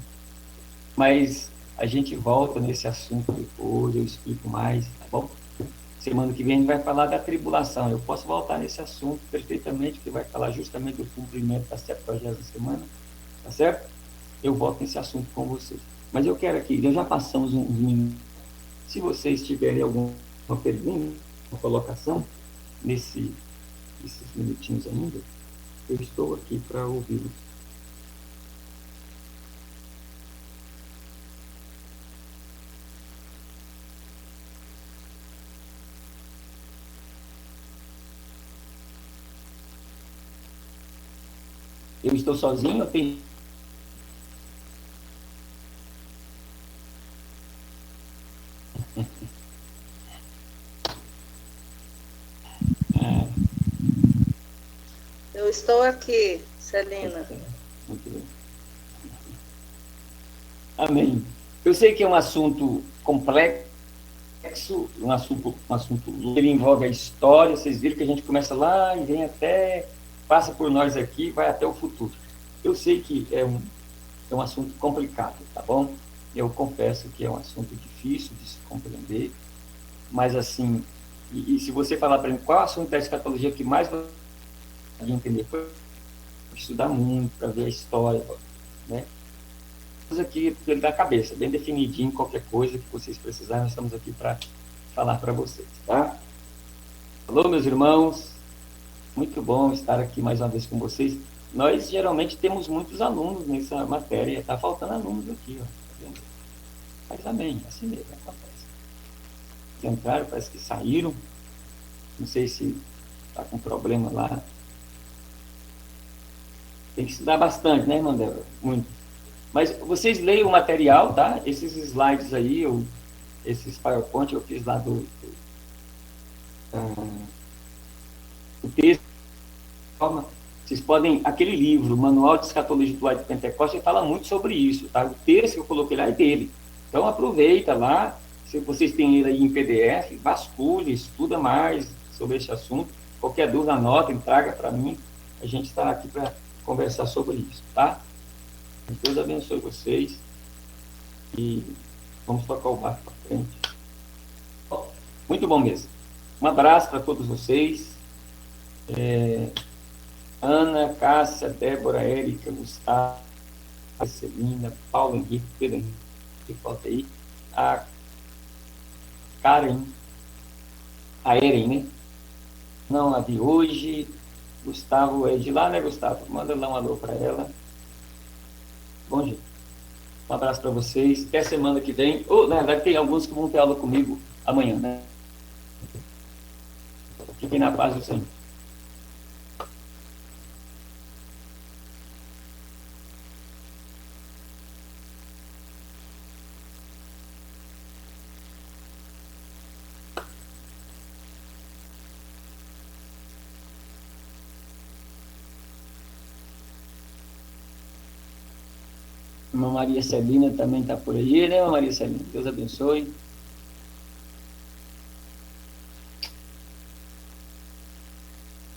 Mas a gente volta nesse assunto depois, eu explico mais, tá bom? Semana que vem a gente vai falar da tribulação. Eu posso voltar nesse assunto perfeitamente, que vai falar justamente do cumprimento da 70ª semana, tá certo? Eu volto nesse assunto com vocês. Mas eu quero aqui, nós já passamos uns minutos. Se vocês tiverem alguma pergunta, uma colocação, nesses minutinhos ainda, eu estou aqui para ouvi-los. Eu estou sozinho, eu tenho... Eu estou aqui, Celina. Muito bem. Amém. Eu sei que é um assunto complexo, um assunto ele envolve a história. Vocês viram que a gente começa lá e vem até, passa por nós aqui, vai até o futuro. Eu sei que é um assunto complicado, tá bom? Eu confesso que é um assunto difícil de se compreender, mas assim, e se você falar para mim qual assunto da escatologia que mais vai entender, foi estudar muito para ver a história, né? Estamos aqui da cabeça, bem definidinho, qualquer coisa que vocês precisarem, nós estamos aqui para falar para vocês, tá? Alô, meus irmãos, muito bom estar aqui mais uma vez com vocês. Nós geralmente temos muitos alunos nessa matéria, está faltando alunos aqui, ó, tá vendo? Mas amém, assim mesmo acontece. Entraram, parece que saíram, não sei se está com problema lá. Tem que estudar bastante, né, irmã Débora? Muito. Mas vocês leiam o material, tá? Esses slides aí, esses PowerPoint, eu fiz lá do texto. Vocês podem, aquele livro, Manual de Escatologia do de Pentecostes, ele fala muito sobre isso, tá? O texto que eu coloquei lá é dele. Então aproveita lá, Se vocês têm ele aí em PDF, vasculhe, estuda mais sobre esse assunto. Qualquer dúvida, anotem, traga para mim. A gente está aqui para conversar sobre isso, tá? Deus abençoe vocês e vamos tocar o barco para frente. Muito bom mesmo. Um abraço para todos vocês. Ana, Cássia, Débora, Érica, Gustavo, Celina, Paulo Henrique, Pedro Henrique, que falta aí. A Karen, a Eren, né? Não a vi hoje. Gustavo é de lá, né, Gustavo? Manda lá um alô para ela. Bom dia. Um abraço para vocês. Até semana que vem. Na verdade, tem alguns que vão ter aula comigo amanhã, né? Fiquem na paz do Senhor. Irmã Maria Celina também está por aí, né, Maria Celina? Deus abençoe.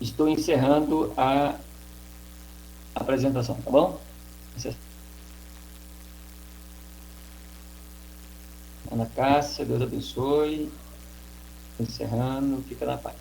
Estou encerrando a apresentação, tá bom? Ana Cássia, Deus abençoe. Encerrando, fica na paz.